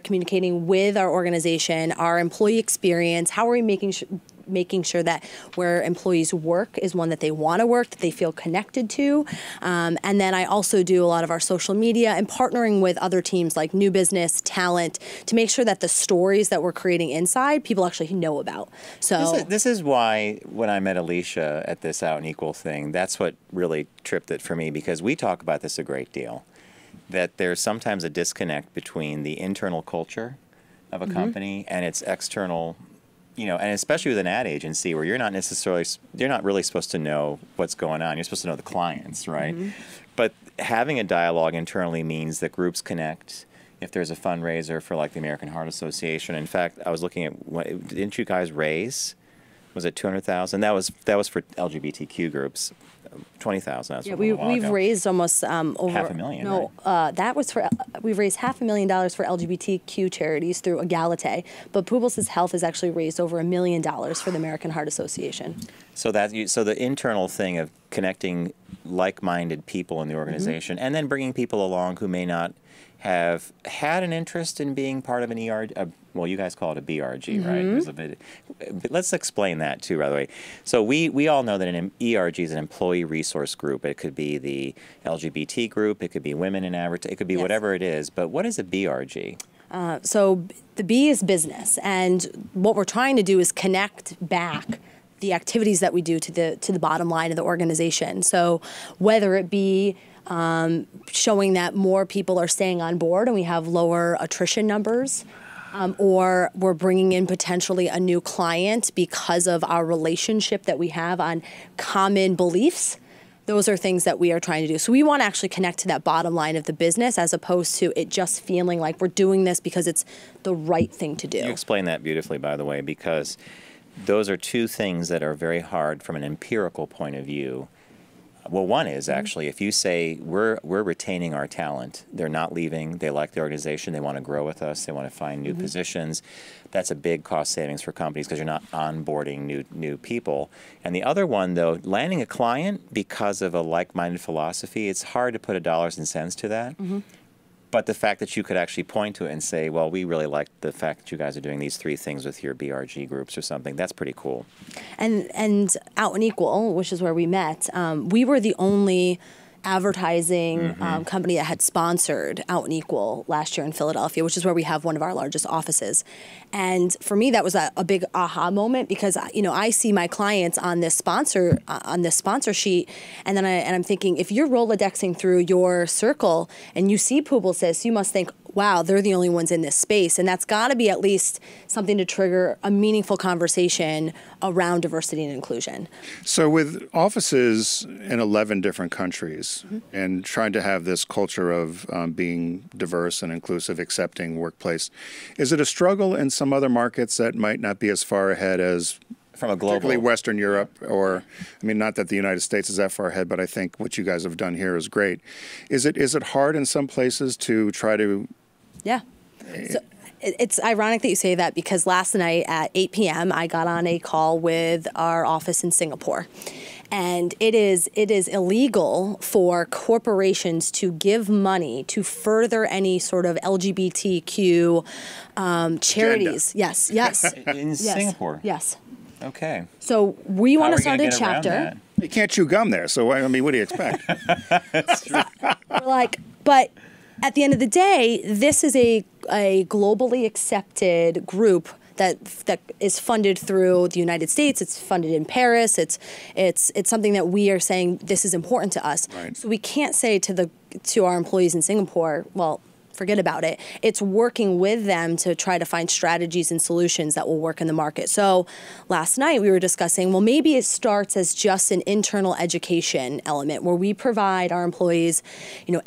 communicating with our organization, our employee experience, how are we making sure that where employees work is one that they want to work, that they feel connected to. And then I also do a lot of our social media and partnering with other teams like new business, talent, to make sure that the stories that we're creating inside, people actually know about. So this is why when I met Alicia at this Out and Equal thing, that's what really tripped it for me, because we talk about this a great deal, that there's sometimes a disconnect between the internal culture of a company and its external, and especially with an ad agency where you're not really supposed to know what's going on. You're supposed to know the clients, right? But having a dialogue internally means that groups connect. If there's a fundraiser for like the American Heart Association, in fact, I was looking at, didn't you guys raise? Was it 200,000? That was for LGBTQ groups. 20,000. Yeah, we've raised almost over $500,000. No, right? That was we've raised $500,000 for LGBTQ charities through Égalité, but Publicis Health has actually raised over $1 million for the American Heart Association. So the internal thing of connecting like-minded people in the organization, and then bringing people along who may not have had an interest in being part of an well, you guys call it a BRG, right? There's a bit, but let's explain that too, by the way. So we all know that an ERG is an employee resource group. It could be the LGBT group, it could be women in advertising, it could be whatever it is. But what is a BRG? So the B is business, and what we're trying to do is connect back the activities that we do to the bottom line of the organization. So whether it be showing that more people are staying on board and we have lower attrition numbers, or we're bringing in potentially a new client because of our relationship that we have on common beliefs. Those are things that we are trying to do. So we want to actually connect to that bottom line of the business as opposed to it just feeling like we're doing this because it's the right thing to do. You explain that beautifully, by the way, because those are two things that are very hard from an empirical point of view. Well, one is actually if you say we're retaining our talent, they're not leaving, they like the organization, they want to grow with us, they want to find new positions. That's a big cost savings for companies because you're not onboarding new people. And the other one, though, landing a client because of a like-minded philosophy, it's hard to put a dollars and cents to that. But the fact that you could actually point to it and say, well, we really like the fact that you guys are doing these 3 things with your BRG groups or something, that's pretty cool. And Out and Equal, which is where we met, we were the only advertising company that had sponsored Out and Equal last year in Philadelphia, which is where we have one of our largest offices. And for me, that was a big aha moment because I see my clients on this sponsor sheet, and then I'm thinking, if you're Rolodexing through your circle and you see Publicis, you must think, wow, they're the only ones in this space. And that's got to be at least something to trigger a meaningful conversation around diversity and inclusion. So with offices in 11 different countries and trying to have this culture of being diverse and inclusive, accepting workplace, is it a struggle in some other markets that might not be as far ahead as from a global, particularly Western Europe, or, I mean, not that the United States is that far ahead, but I think what you guys have done here is great. Is it hard in some places to try to? Yeah. So it's ironic that you say that because last night at 8 p.m. I got on a call with our office in Singapore. And it is illegal for corporations to give money to further any sort of LGBTQ charities. Agenda. Yes. In Singapore? Yes. Okay. So we want to start a chapter. You can't chew gum there, so I mean, what do you expect? That's true. We're like, but at the end of the day, this is a globally accepted group that is funded through the United States. It's funded in Paris. It's something that we are saying this is important to us. Right. So we can't say to our employees in Singapore, well, forget about it. It's working with them to try to find strategies and solutions that will work in the market. So last night we were discussing, well, maybe it starts as just an internal education element where we provide our employees,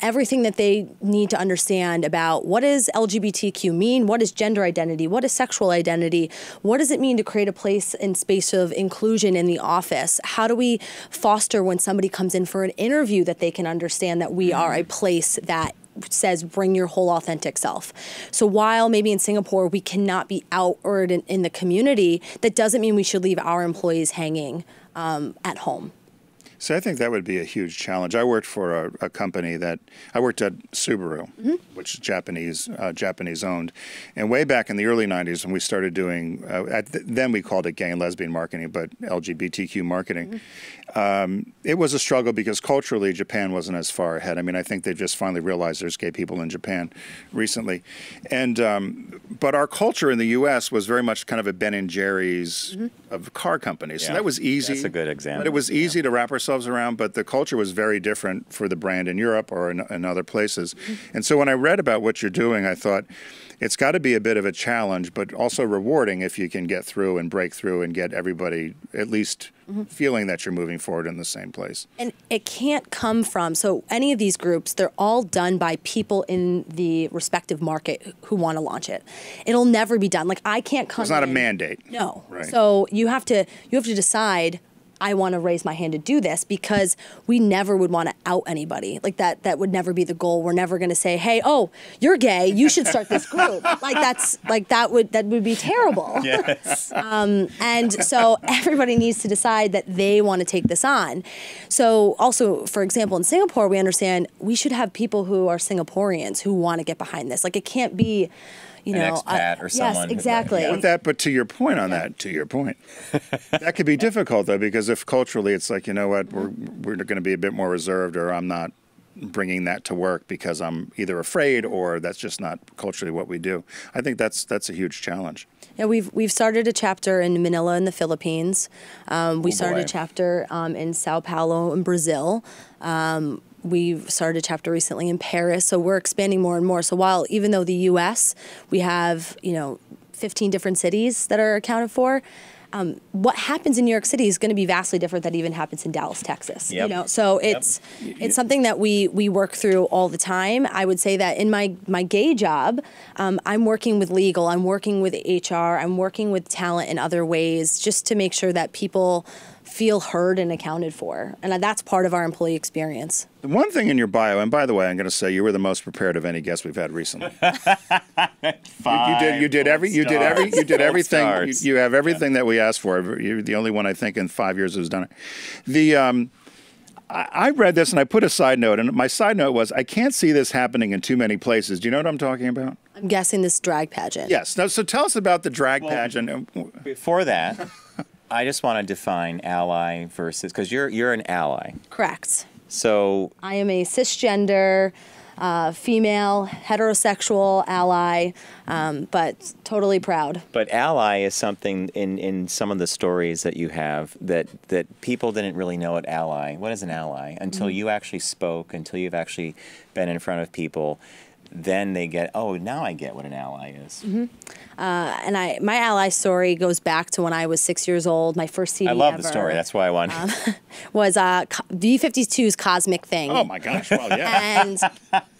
everything that they need to understand about what does LGBTQ mean, what is gender identity, what is sexual identity, what does it mean to create a place and space of inclusion in the office, how do we foster when somebody comes in for an interview that they can understand that we are a place that says bring your whole authentic self. So while maybe in Singapore we cannot be outward in the community, that doesn't mean we should leave our employees hanging at home. So I think that would be a huge challenge. I worked for a company I worked at Subaru, which is Japanese owned. And way back in the early 90s when we started doing, then we called it gay and lesbian marketing, but LGBTQ marketing. It was a struggle because culturally Japan wasn't as far ahead. I mean, I think they've just finally realized there's gay people in Japan recently. And but our culture in the U.S. was very much kind of a Ben & Jerry's of car companies. Yeah. So that was easy. That's a good example. But it was easy to wrap ourselves around, but the culture was very different for the brand in Europe or in other places. And so when I read about what you're doing, I thought it's got to be a bit of a challenge, but also rewarding if you can get through and break through and get everybody at least feeling that you're moving forward in the same place. And it can't come from, so any of these groups, they're all done by people in the respective market who want to launch it. It'll never be done. Like I can't come It's not a mandate. No. Right. So you have to decide, I want to raise my hand to do this because we never would want to out anybody. Like that would never be the goal. We're never going to say, hey, oh, you're gay, you should start this group. That would be terrible. Yes. And so everybody needs to decide that they want to take this on. So also, for example, in Singapore, we understand we should have people who are Singaporeans who want to get behind this. Like it can't be an expat or someone. Yes, exactly. But to your point on that, that could be difficult though, because if culturally it's like, you know what, we're going to be a bit more reserved, or I'm not bringing that to work because I'm either afraid or that's just not culturally what we do. I think that's a huge challenge. Yeah, we've started a chapter in Manila in the Philippines. We started a chapter in Sao Paulo in Brazil. We've started a chapter recently in Paris, so we're expanding more and more. So while even though the U.S. we have 15 different cities that are accounted for, what happens in New York City is going to be vastly different than even happens in Dallas, Texas. Yep. So it's something that we work through all the time. I would say that in my gay job, I'm working with legal, I'm working with HR, I'm working with talent in other ways, just to make sure that people feel heard and accounted for. And that's part of our employee experience. The one thing in your bio, and by the way, I'm going to say you were the most prepared of any guest we've had recently. You did everything. You have everything that we asked for. You're the only one I think in 5 years who's done it. I read this and I put a side note, and my side note was, I can't see this happening in too many places. Do you know what I'm talking about? I'm guessing this drag pageant. Yes. Now, so tell us about the drag pageant. Before that, I just want to define ally versus, because you're an ally. Correct. So I am a cisgender, female, heterosexual ally, but totally proud. But ally is something in some of the stories that you have that people didn't really know what is an ally until you actually spoke, until you've actually been in front of people. Then they get, oh, now I get what an ally is. And my ally story goes back to when I was 6 years old. My first CD I love ever, the story. That's why I won. Was V52's Cosmic Thing. Oh my gosh! Well, yeah.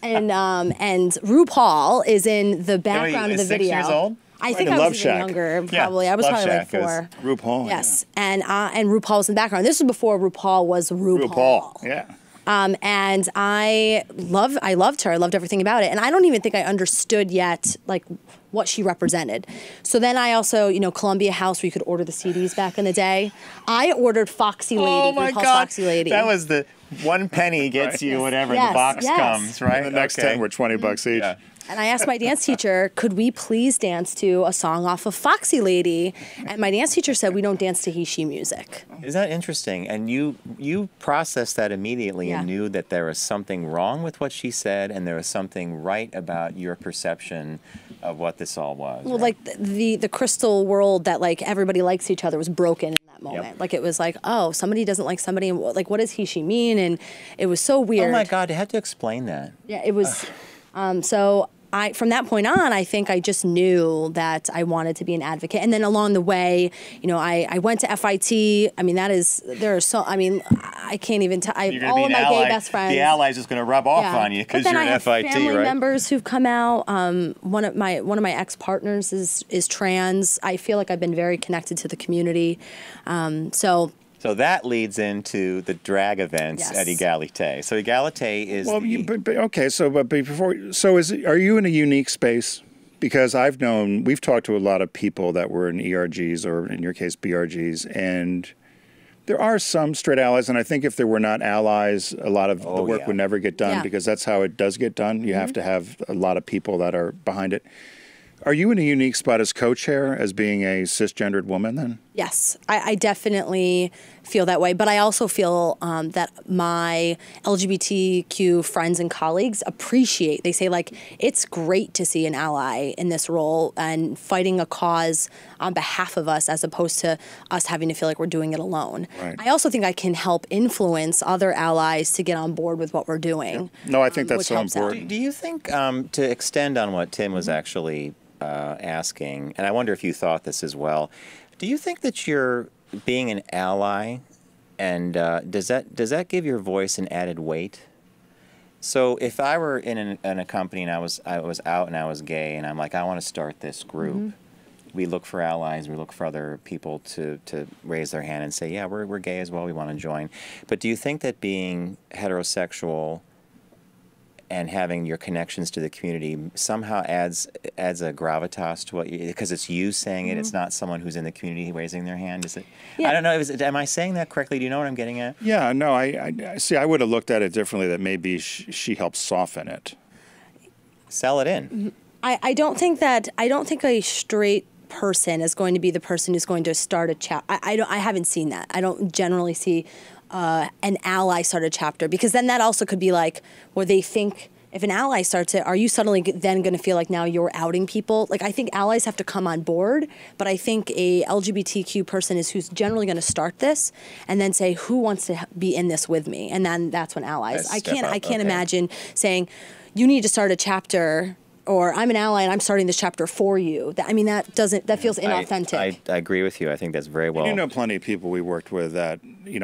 and RuPaul is in the background of the video. 6 years old? I think in I Love was even Shack. younger, Yeah, probably. I was Love probably Shack like 4. RuPaul. Yes, and RuPaul was in the background. This was before RuPaul was RuPaul. Yeah. And I loved her. I loved everything about it. And I don't even think I understood yet, like, what she represented. So then I also, Columbia House, where you could order the CDs back in the day. I ordered Foxy Lady. Oh my RuPaul's God. Foxy Lady. That was the 1 penny gets you whatever Yes, the box yes. comes, right? And the next 10 were $20 each. Yeah. And I asked my dance teacher, could we please dance to a song off of Foxy Lady? And my dance teacher said, we don't dance to he, she music. Is that interesting? And you processed that immediately and knew that there was something wrong with what she said and there was something right about your perception of what this all was. Well, right? like the crystal world that like everybody likes each other was broken in that moment. Yep. Like it was like, oh, somebody doesn't like somebody, and like what does he, she mean? And it was so weird. Oh my God, you had to explain that. Yeah, it was. So from that point on, I think I just knew that I wanted to be an advocate. And then along the way, I went to FIT. I mean, I can't even tell. All of my gay best friends. The ally's just going to rub off on you because you're an FIT, right? But then I have family members who've come out. One of my ex-partners is trans. I feel like I've been very connected to the community. So that leads into the drag events at Égalité. So Égalité is are you in a unique space? Because we've talked to a lot of people that were in ERGs or in your case BRGs, and there are some straight allies, and I think if there were not allies, a lot of the work would never get done because that's how it does get done. You have to have a lot of people that are behind it. Are you in a unique spot as co-chair, as being a cisgendered woman then? Yes, I definitely feel that way. But I also feel that my LGBTQ friends and colleagues appreciate, they say, like, it's great to see an ally in this role and fighting a cause on behalf of us as opposed to us having to feel like we're doing it alone. Right. I also think I can help influence other allies to get on board with what we're doing. Yeah. No, I think that's so helps out. important. Do you think, to extend on what Tim was actually asking, and I wonder if you thought this as well, do you think that you're being an ally, and does that give your voice an added weight? So if I were in a company and I was out and I was gay and I'm like, I want to start this group, we look for allies, we look for other people to raise their hand and say, yeah, we're gay as well, we want to join. But do you think that being heterosexual and having your connections to the community somehow adds a gravitas to what you, because it's you saying it, it's not someone who's in the community raising their hand, is it? Yeah. I don't know, am I saying that correctly? Do you know what I'm getting at? Yeah, no, I see, I would have looked at it differently, that maybe she helped soften it. Sell it in. I don't think a straight person is going to be the person who's going to start a chapter. I haven't seen that. I don't generally see an ally start a chapter, because then that also could be like where they think if an ally starts it, are you suddenly then going to feel like now you're outing people? Like, I think allies have to come on board, but I think a LGBTQ person is who's generally going to start this and then say, who wants to be in this with me? And then that's when allies. I can't imagine saying you need to start a chapter, or I'm an ally and I'm starting this chapter for you. That feels inauthentic. I agree with you. I think that's very well. You know plenty of people we worked with that,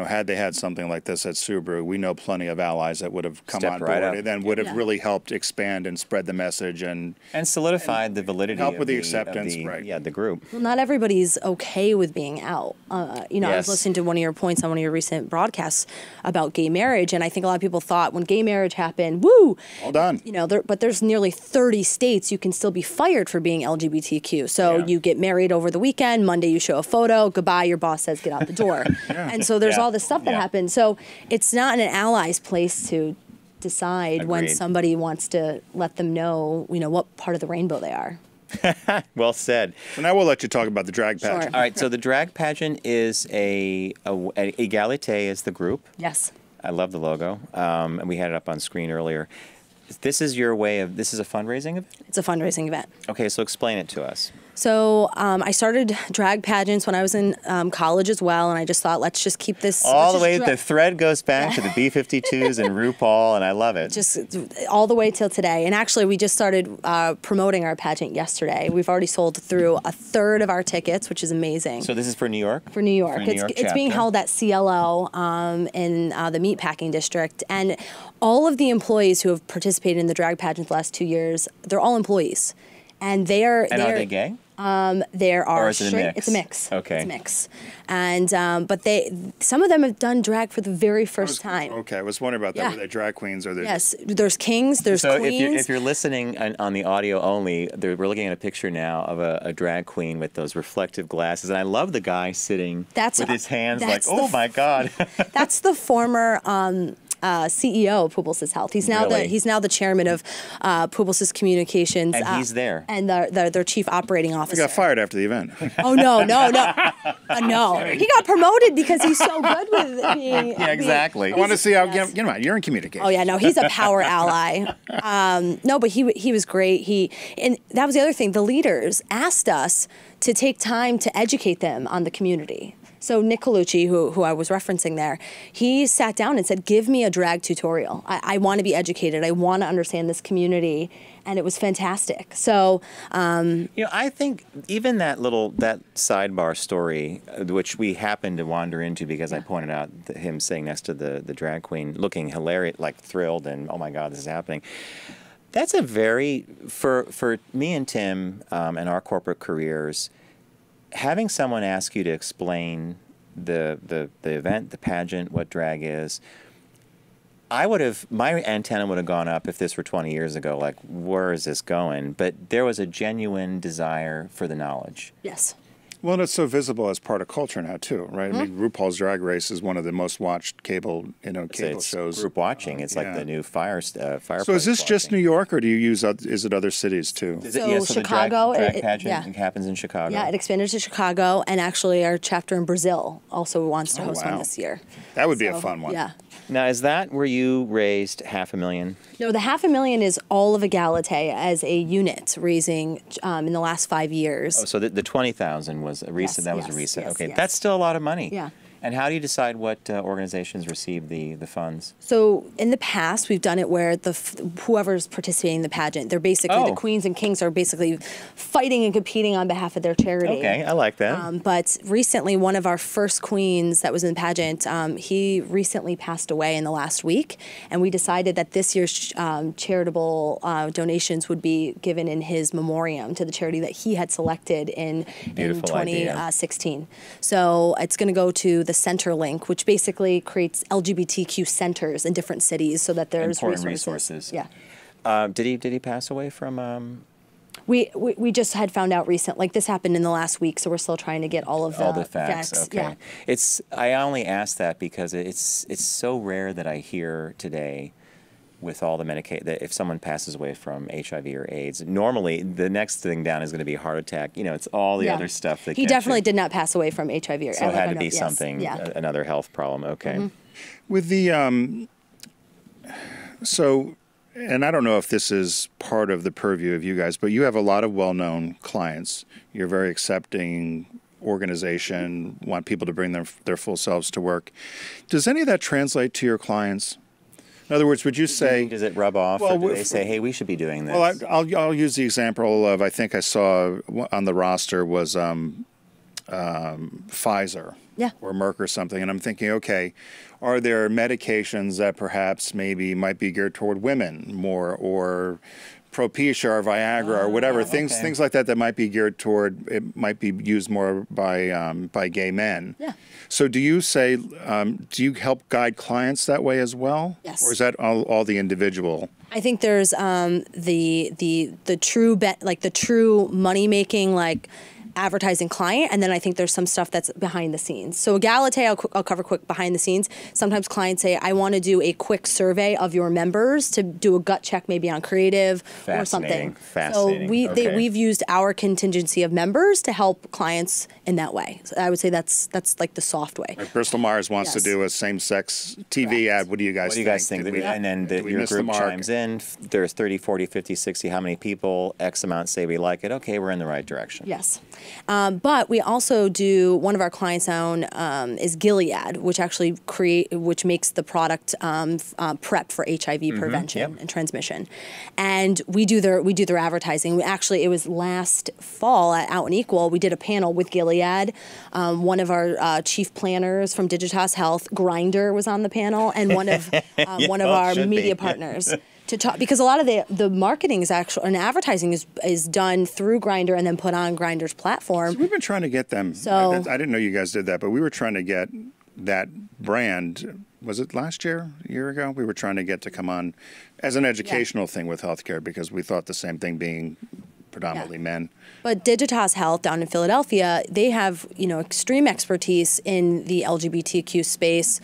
had they had something like this at Subaru, we know plenty of allies that would have come on board and then would have really helped expand and spread the message and solidified the validity. Help with the acceptance, right? Yeah, the group. Well, not everybody's okay with being out. I was listening to one of your points on one of your recent broadcasts about gay marriage, and I think a lot of people thought when gay marriage happened, woo, all done. But there's nearly 30 states you can still be fired for being LGBTQ. So you get married over the weekend, Monday you show a photo, goodbye, your boss says get out the door. And so there's all this stuff that happens. So it's not an ally's place to decide when somebody wants to let them know, what part of the rainbow they are. Well said. So now we'll let you talk about the drag pageant. All right, so the drag pageant is Égalité is the group. Yes. I love the logo, and we had it up on screen earlier. This is your way of, this is a fundraising event? It's a fundraising event. Okay, so explain it to us. So I started drag pageants when I was in college as well, and I just thought, let's just keep this all the way. The thread goes back to the B-52s and RuPaul, and I love it. Just all the way till today. And actually, we just started promoting our pageant yesterday. We've already sold through a third of our tickets, which is amazing. So this is for New York? For New York. For New York it's being held at CLO in the Meatpacking District, and all of the employees who have participated in the drag pageant the last 2 years, they're all employees. And are they gay? There are. Or is it a mix? It's a mix. Okay. It's a mix. And but some of them have done drag for the very first time. Okay, I was wondering about that. Yeah. Were they drag queens or they? Yes, there's kings, there's queens. So if you're listening on the audio only, we're looking at a picture now of a drag queen with those reflective glasses, and I love the guy sitting with his hands like, oh my God. That's the former. CEO of Publicis Health. He's now the chairman of Publicis Communications. And he's there. And their chief operating officer. He got fired after the event. Oh no! He got promoted because he's so good with being. Yeah, exactly. I want to see how. You know, you're in communication. Oh yeah, no, he's a power ally. No, but he was great. And that was the other thing. The leaders asked us to take time to educate them on the community. So Nick Colucci, who I was referencing there, he sat down and said, give me a drag tutorial. I want to be educated. I want to understand this community. And it was fantastic. So, I think even that sidebar story, which we happened to wander into because I pointed out him sitting next to the drag queen, looking hilarious, like thrilled, and oh my God, this is happening. That's a very, for me and Tim and our corporate careers, having someone ask you to explain the event, the pageant, what drag is, my antenna would have gone up if this were 20 years ago, like, where is this going? But there was a genuine desire for the knowledge. Yes. Well, and it's so visible as part of culture now too, right? I mean, RuPaul's Drag Race is one of the most watched cable shows. Group watching. It's like the new fireplace. So is this just New York, or do you use? Is it other cities too? So Chicago. The drag pageant happens in Chicago. Yeah, it expanded to Chicago, and actually our chapter in Brazil also wants to host one this year. That would be a fun one. Yeah. Now, is that where you raised $500,000? No, the $500,000 is all of Égalité as a unit, raising in the last 5 years. Oh, so the $20,000 was a reset. That was a reset. Okay, that's still a lot of money. Yeah. And how do you decide what organizations receive the funds? So in the past, we've done it where whoever's participating in the pageant, they're basically the queens and kings are basically fighting and competing on behalf of their charity. Okay, I like that. But recently, one of our first queens that was in the pageant, he recently passed away in the last week, and we decided that this year's charitable donations would be given in his memoriam to the charity that he had selected in 2016. So it's going to go to the Centerlink, which basically creates LGBTQ centers in different cities so that there's important resources. Yeah. Did he pass away from? We just had found out recent, like this happened in the last week, so we're still trying to get all the facts. Okay. Yeah. I only ask that because it's so rare that I hear today with all the medication that if someone passes away from HIV or AIDS, normally the next thing down is going to be a heart attack. It's all the other stuff that he definitely did not pass away from HIV or AIDS. So it had to be something, another health problem. Okay. Mm-hmm. With the and I don't know if this is part of the purview of you guys, but you have a lot of well-known clients. You're a very accepting organization, want people to bring their full selves to work. Does any of that translate to your clients? In other words, would you say... Does it rub off, or do they say, hey, we should be doing this? Well, I'll use the example of, I think I saw on the roster was Pfizer or Merck or something, and I'm thinking, okay, are there medications that perhaps maybe might be geared toward women more, or Propecia or Viagra or whatever, things like that might be geared toward, it might be used more by gay men. Yeah. So do you say, do you help guide clients that way as well? Yes. Or is that all the individual? I think there's the true money making, like advertising client, and then I think there's some stuff that's behind the scenes. So Égalité, I'll cover quick behind the scenes. Sometimes clients say, I want to do a quick survey of your members to do a gut check maybe on creative or something. Fascinating. So we've used our contingency of members to help clients in that way. So I would say that's like the soft way. Bristol Myers wants to do a same-sex TV ad. What do you guys think? And then your group chimes in. There's 30, 40, 50, 60, how many people? X amount say we like it. Okay, we're in the right direction. Yes. But we also do, one of our clients own is Gilead, which actually which makes the product PrEP for HIV prevention and transmission. And we do their advertising. It was last fall at Out and Equal, we did a panel with Gilead. One of our chief planners from Digitas Health, Grindr, was on the panel, and one of our media partners. To talk, because a lot of the marketing is actually, and advertising is done through Grindr and then put on Grindr's platform. So we've been trying to get them. So I didn't know you guys did that, but we were trying to get that brand. Was it last year, a year ago? We were trying to get to come on as an educational thing with healthcare because we thought the same thing, being predominantly men. But Digitas Health down in Philadelphia, they have extreme expertise in the LGBTQ space,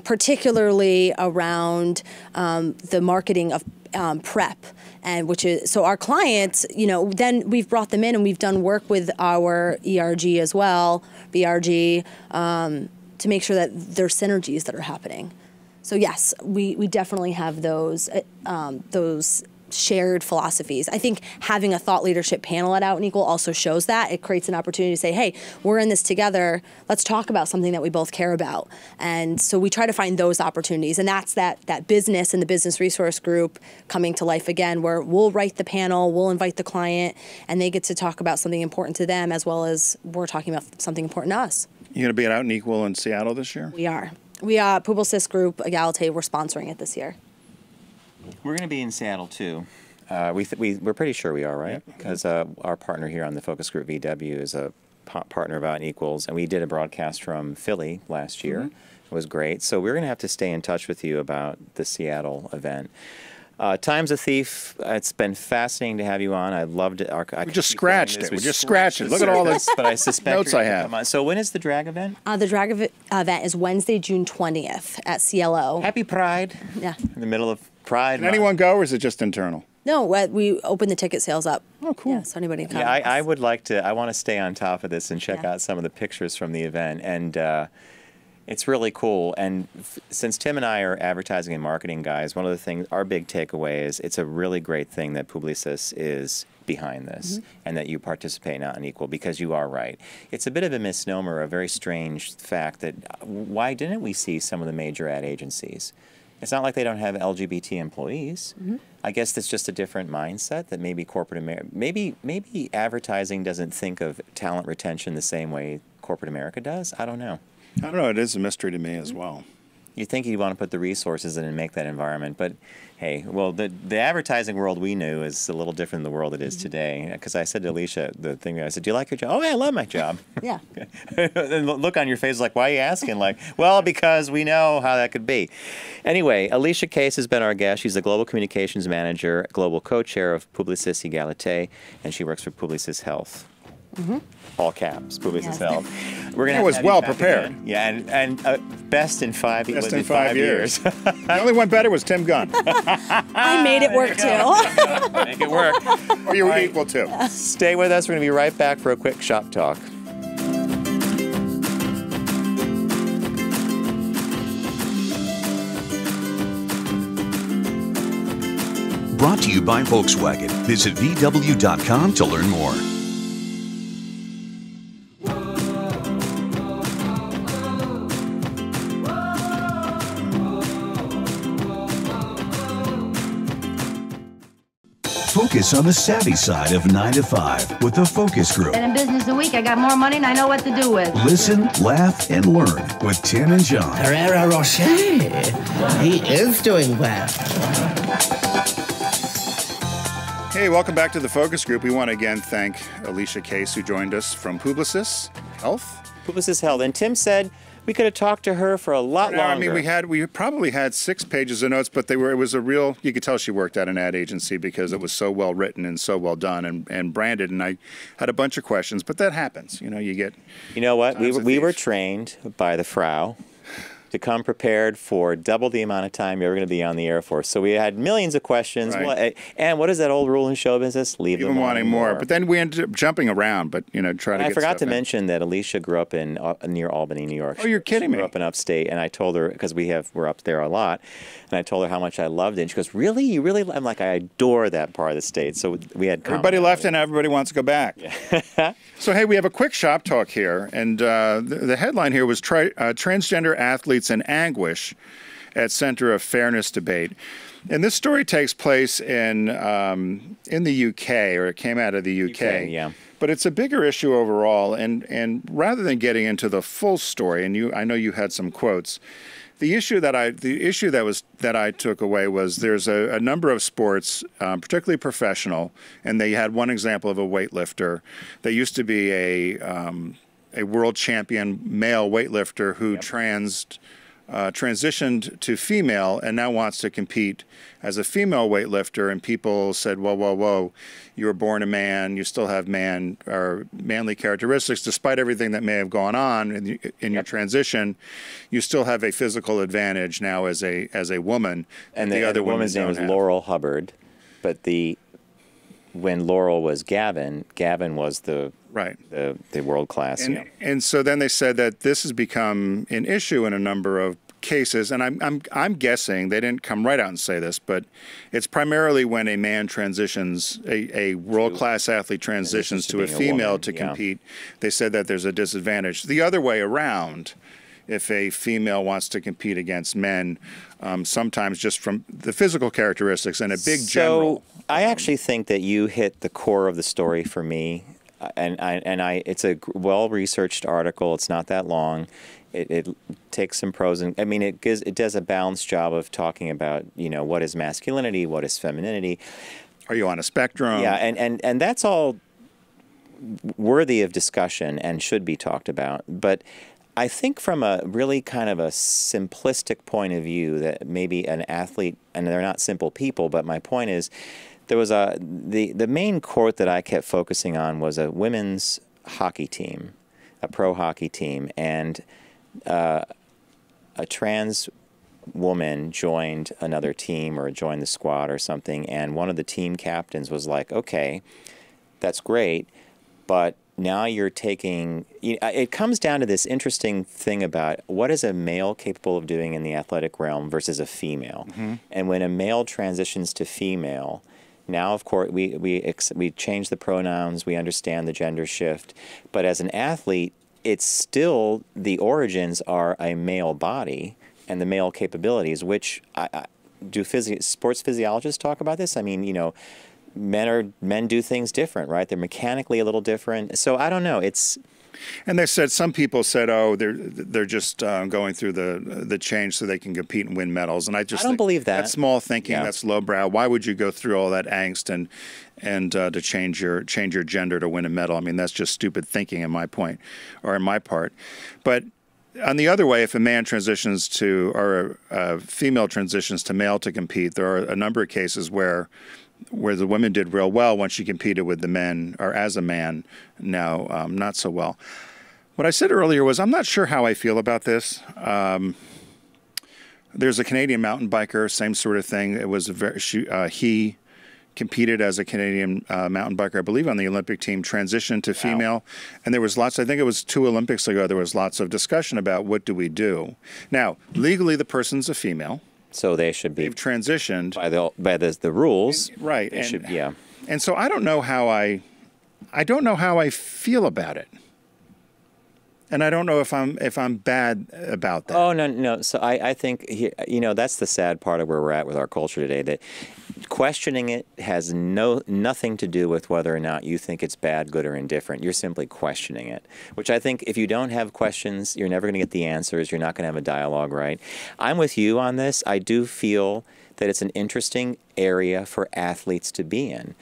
particularly around the marketing of PrEP, and which is so our clients. Then we've brought them in and we've done work with our ERG as well, BRG, to make sure that there's synergies that are happening. So yes, we definitely have those shared philosophies. I think having a thought leadership panel at Out and Equal also shows that. It creates an opportunity to say, hey, we're in this together. Let's talk about something that we both care about. And so we try to find those opportunities. And that's that business and the business resource group coming to life again, where we'll write the panel, we'll invite the client, and they get to talk about something important to them as well as we're talking about something important to us. You going to be at Out and Equal in Seattle this year? We are. Publicis Group, Égalité, we're sponsoring it this year. We're going to be in Seattle, too. We're pretty sure we are, right? Because our partner here on the Focus Group, VW, is a partner of Out and Equals, and we did a broadcast from Philly last year. It was great. So we're going to have to stay in touch with you about the Seattle event. Time's a Thief. It's been fascinating to have you on. I loved it. We just scratched it. We just scratched it. Look at all this. But I suspect notes I have. So when is the drag event? The drag event is Wednesday, June 20th at CLO. Happy Pride. Yeah. In the middle of Pride. Can anyone go, or is it just internal? No, we open the ticket sales up. Oh, cool. Yeah, so anybody can come. Yeah, I would like to. I want to stay on top of this and check out some of the pictures from the event. And it's really cool. And since Tim and I are advertising and marketing guys, one of the things, our big takeaway is it's a really great thing that Publicis is behind this and that you participate in Out and Equal, because you are right. It's a bit of a misnomer, a very strange fact that why didn't we see some of the major ad agencies? It's not like they don't have LGBT employees. I guess that's just a different mindset that maybe corporate America, maybe advertising doesn't think of talent retention the same way corporate America does. I don't know. I don't know. It is a mystery to me as well. You think you want to put the resources in and make that environment, but hey, well, the advertising world we knew is a little different than the world it is today. Because I said to Alicia, the thing, I said, do you like your job? Oh, yeah, I love my job. Yeah. And look on your face like, why are you asking? Like, well, because we know how that could be. Anyway, Alicia Case has been our guest. She's the Global Communications Manager, Global Co-Chair of Publicis Égalité, and she works for Publicis Health. All caps, Publicis Health. We're gonna. It was well prepared. Yeah, and best in 5 years. Best in 5 years. The only one better was Tim Gunn. I made it work too. Make it work. Or you were equal too. Stay with us. We're going to be right back for a quick shop talk. Brought to you by Volkswagen. Visit VW.com to learn more. Focus on the savvy side of 9 to 5 with the Focus Group. Been in business a week. I got more money than I know what to do with. Listen, laugh, and learn with Tim and John. Herrera Rocher. He is doing well. Hey, welcome back to the Focus Group. We want to again thank Alicia Case, who joined us from Publicis Health. Publicis Health. And Tim said We could have talked to her for a lot longer. I mean, we probably had 6 pages of notes, but it was a real, you could tell she worked at an ad agency because it was so well written and so well done and branded. And I had a bunch of questions, but that happens. You know, you get. You know what? We were trained by the Frau to come prepared for double the amount of time you're going to be on the Air Force. So we had millions of questions. Right. And what is that old rule in show business? Leave them wanting more. But then we ended up jumping around, but, you know, try to get I forgot to in. mention that Alicia grew up in near Albany, New York. Oh, you're kidding me. She grew up in upstate, and I told her, because we're up there a lot, and I told her how much I loved it. And she goes, really? You really? I'm like, I adore that part of the state. So we had everybody left and everybody wants to go back. Yeah. So, hey, we have a quick shop talk here. And the headline here was Transgender Athletes in Anguish at Center of Fairness Debate. And this story takes place in the UK, or it came out of the UK. Yeah. But it's a bigger issue overall. And rather than getting into the full story, and I know you had some quotes, the issue that I took away was there's a number of sports, particularly professional, and they had one example of a weightlifter that used to be a world champion male weightlifter who transitioned to female and now wants to compete as a female weightlifter. And people said, whoa, you were born a man, you still have manly characteristics, despite everything that may have gone on in your transition, you still have a physical advantage now as a woman. And the other woman's name was Laurel Hubbard, but when Laurel was Gavin was the world class. And so then they said that this has become an issue in a number of cases, and I'm guessing they didn't come right out and say this, but it's primarily when a man transitions, a world class athlete transitions to a female to compete. They said that there's a disadvantage. The other way around, if a female wants to compete against men, sometimes just from the physical characteristics and a big general. I actually think that you hit the core of the story for me. It's a well-researched article. It's not that long. It takes some pros and it does a balanced job of talking about what is masculinity, what is femininity. Are you on a spectrum? Yeah, and that's all worthy of discussion and should be talked about. But I think from a really kind of a simplistic point of view that maybe an athlete, and they're not simple people, but my point is, there was the main quote that I kept focusing on was a women's hockey team, a pro hockey team, and a trans woman joined another team or joined the squad or something, and one of the team captains was like, okay, that's great, but now you're taking, it comes down to this interesting thing about what is a male capable of doing in the athletic realm versus a female. Mm-hmm. And when a male transitions to female, now, of course, we change the pronouns, we understand the gender shift, but as an athlete, it's still, the origins are a male body and the male capabilities, which do sports physiologists talk about this? I mean, men do things different, right? They're mechanically a little different. So I don't know. And they said, some people said, oh, they're just going through the change so they can compete and win medals. And I don't believe that. That's small thinking. Yeah. That's lowbrow. Why would you go through all that angst and to change your gender to win a medal? I mean, that's just stupid thinking in my part. But on the other way, if a man transitions to, or a female transitions to male to compete, there are a number of cases where the women did real well when she competed with the men, or as a man, now not so well. What I said earlier was I'm not sure how I feel about this. There's a Canadian mountain biker, same sort of thing. It was he competed as a Canadian mountain biker, I believe, on the Olympic team, transitioned to female. Wow. And there was lots, I think it was 2 Olympics ago, there was lots of discussion about what do we do. Now, legally, the person's a female. So they should be. They've transitioned by the rules, right? And so I don't know how I feel about it, and I don't know if I'm bad about that. Oh no. So I think that's the sad part of where we're at with our culture today. That questioning it has nothing to do with whether or not you think it's bad, good, or indifferent. You're simply questioning it, which I think if you don't have questions, you're never going to get the answers. You're not going to have a dialogue, right? I'm with you on this. I do feel that it's an interesting area for athletes to be in.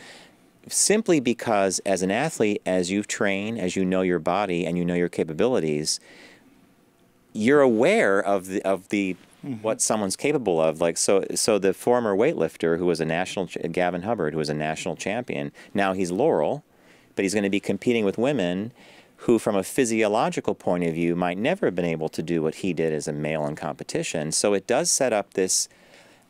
Simply because as an athlete, as you train, as you know your body and you know your capabilities, you're aware of the what someone's capable of. Like, so the former weightlifter who was a Gavin Hubbard, who was a national champion, now he's Laurel, but he's going to be competing with women who, from a physiological point of view, might never have been able to do what he did as a male in competition. So it does set up this.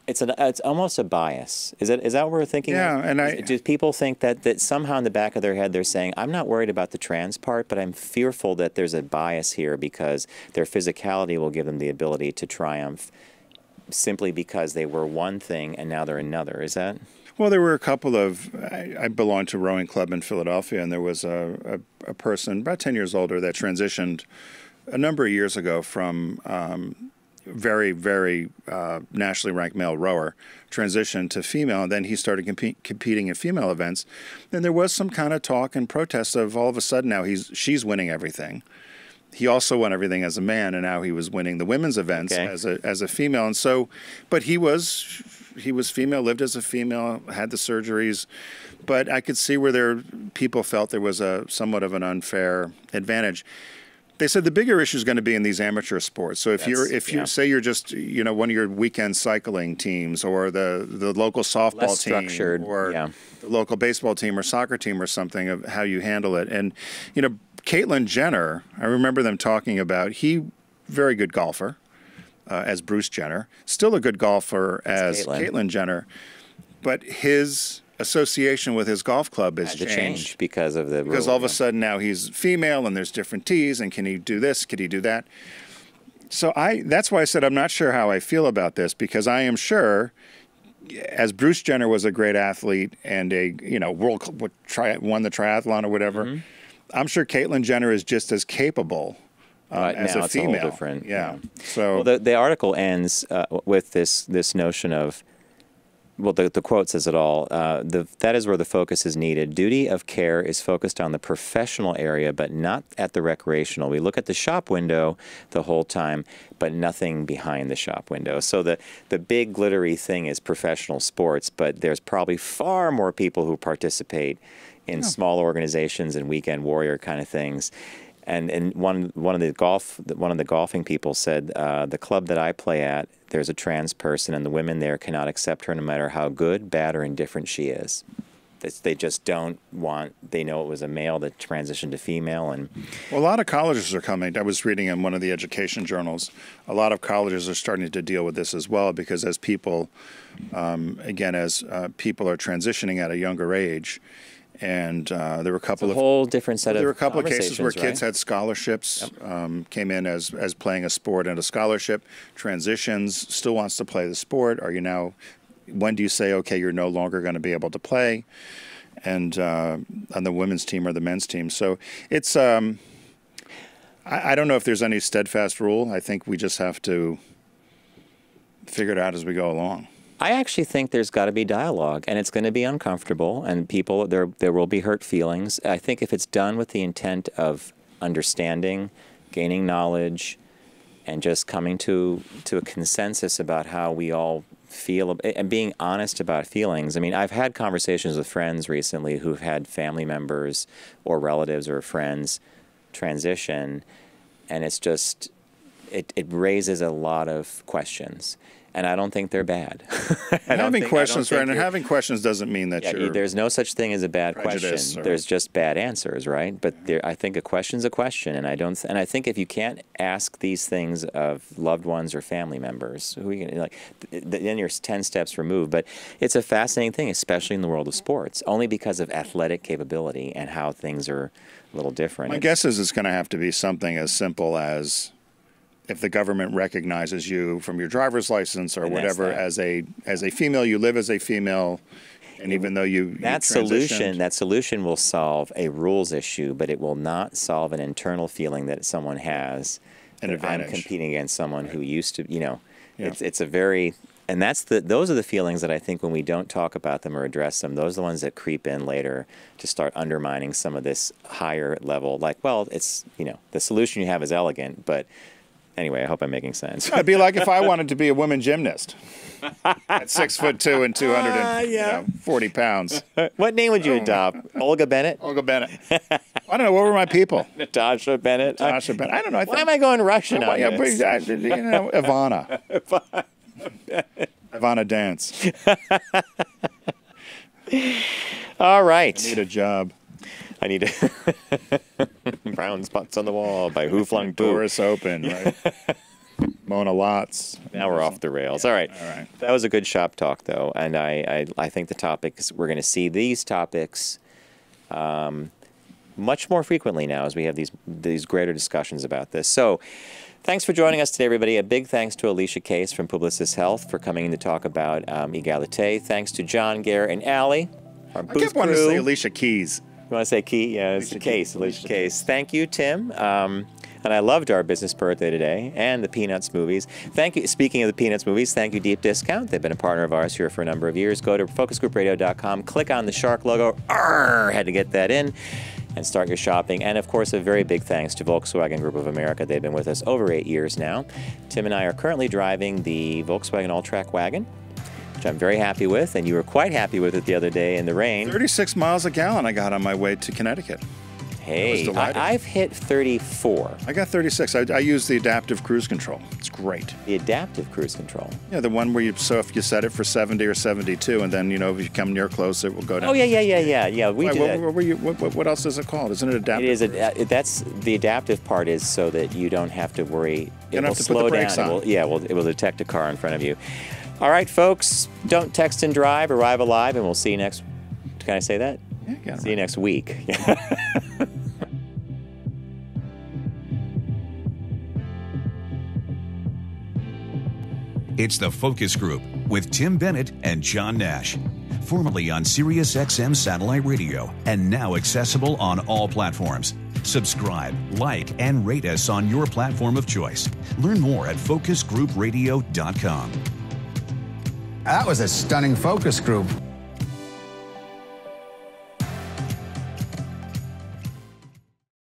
It's almost a bias. Is that what we're thinking? Yeah, of? and do people think that somehow in the back of their head they're saying, I'm not worried about the trans part, but I'm fearful that there's a bias here because their physicality will give them the ability to triumph simply because they were one thing and now they're another. Is that? Well, there were a couple of, I belonged to a rowing club in Philadelphia, and there was a person about 10 years older that transitioned a number of years ago from very, very nationally ranked male rower, transitioned to female, and then he started competing in female events. Then there was some kind of talk and protest of all of a sudden now she's winning everything. He also won everything as a man, and now he was winning the women's events as a female. And so, but he was female, lived as a female, had the surgeries, but I could see where people felt there was somewhat of an unfair advantage. They said the bigger issue is going to be in these amateur sports. So if you say you're just one of your weekend cycling teams or the local softball team or the local baseball team or soccer team or something, of how you handle it. And Caitlyn Jenner, I remember them talking about, very good golfer as Bruce Jenner, still a good golfer as Caitlyn Jenner, but his association with his golf club has changed because of the all of a sudden now he's female and there's different tees and can he do this, can he do that? So that's why I said I'm not sure how I feel about this, because I am sure, as Bruce Jenner was a great athlete and a won the triathlon or whatever, I'm sure Caitlyn Jenner is just as capable as a female. It's a whole different. Yeah. So the article ends with this notion of, well, the quote says it all. That is where the focus is needed. Duty of care is focused on the professional area, but not at the recreational. We look at the shop window the whole time, but nothing behind the shop window. So the big glittery thing is professional sports, but there's probably far more people who participate in small organizations and weekend warrior kind of things. And one of the golfing people said, the club that I play at, there's a trans person, and the women there cannot accept her no matter how good, bad, or indifferent she is. They just don't want. They know it was a male that transitioned to female, and well, a lot of colleges are coming. I was reading in one of the education journals. A lot of colleges are starting to deal with this as well, because as people, people are transitioning at a younger age. And there were a couple of cases where kids had scholarships, came in as playing a sport and a scholarship, transitions, still wants to play the sport. When do you say, okay, you're no longer going to be able to play? And on the women's team or the men's team. So it's, I don't know if there's any steadfast rule. I think we just have to figure it out as we go along. I actually think there's got to be dialogue, and it's going to be uncomfortable, and there will be hurt feelings. I think if it's done with the intent of understanding, gaining knowledge, and just coming to a consensus about how we all feel, and being honest about feelings. I mean, I've had conversations with friends recently who've had family members or relatives or friends transition, and it's just, it raises a lot of questions. And I don't think they're bad. Having questions doesn't mean that you're... There's no such thing as a bad question. There's just bad answers, right? But I think a question's a question, and I think if you can't ask these things of loved ones or family members, then you're 10 steps removed. But it's a fascinating thing, especially in the world of sports, only because of athletic capability and how things are a little different. My guess is it's going to have to be something as simple as, if the government recognizes you from your driver's license or whatever as a female, you live as a female, and even though that solution will solve a rules issue, but it will not solve an internal feeling that someone has. An advantage. I'm competing against someone who used to, it's a very, and those are the feelings that I think when we don't talk about them or address them, those are the ones that creep in later to start undermining some of this higher level. Like, well, it's the solution you have is elegant, but Anyway, I hope I'm making sense. It'd be like if I wanted to be a women gymnast at 6'2" and 240 pounds. What name would you adopt? Olga Bennett? Olga Bennett. I don't know. What were my people? Natasha Bennett. Natasha Bennett. I don't know. Why am I going Russian on this? Ivana. Ivana Dance. All right. I need a job. I need to. Brown spots on the wall by Who Flung Poo. Doris Open, right? Mona Lots. Now we're off the rails. Yeah, all right. All right. That was a good shop talk, though. And I think the topics, we're going to see these topics much more frequently now as we have these greater discussions about this. So thanks for joining us today, everybody. A big thanks to Alicia Case from Publicis Health for coming in to talk about Égalité. Thanks to John, Garrett, and Allie, our booth crew. I kept wanting to say Alicia Keys. You want to say Key? Yeah, it's Alicia Case. Thank you, Tim. And I loved our business birthday today and the Peanuts movies. Thank you. Speaking of the Peanuts movies, thank you, Deep Discount. They've been a partner of ours here for a number of years. Go to focusgroupradio.com, click on the shark logo. Had to get that in. And start your shopping. And, of course, a very big thanks to Volkswagen Group of America. They've been with us over 8 years now. Tim and I are currently driving the Volkswagen All-Track wagon, which I'm very happy with, and you were quite happy with it the other day in the rain. 36 miles a gallon I got on my way to Connecticut. Hey, I've hit 34. I got 36. I use the adaptive cruise control. It's great. The adaptive cruise control? Yeah, the one where if you set it for 70 or 72, and then, if you come near close, it will go down. Oh, yeah, we do that. What else is it called? Isn't it adaptive? It is. That's the adaptive part is so that you don't have to worry. You don't have to put the brakes on. It will detect a car in front of you. All right, folks, don't text and drive, arrive alive, and we'll see you next. Can I say that? Yeah, see you next week. It's the Focus Group with Tim Bennett and John Nash. Formerly on Sirius XM Satellite Radio and now accessible on all platforms. Subscribe, like, and rate us on your platform of choice. Learn more at focusgroupradio.com. That was a stunning focus group.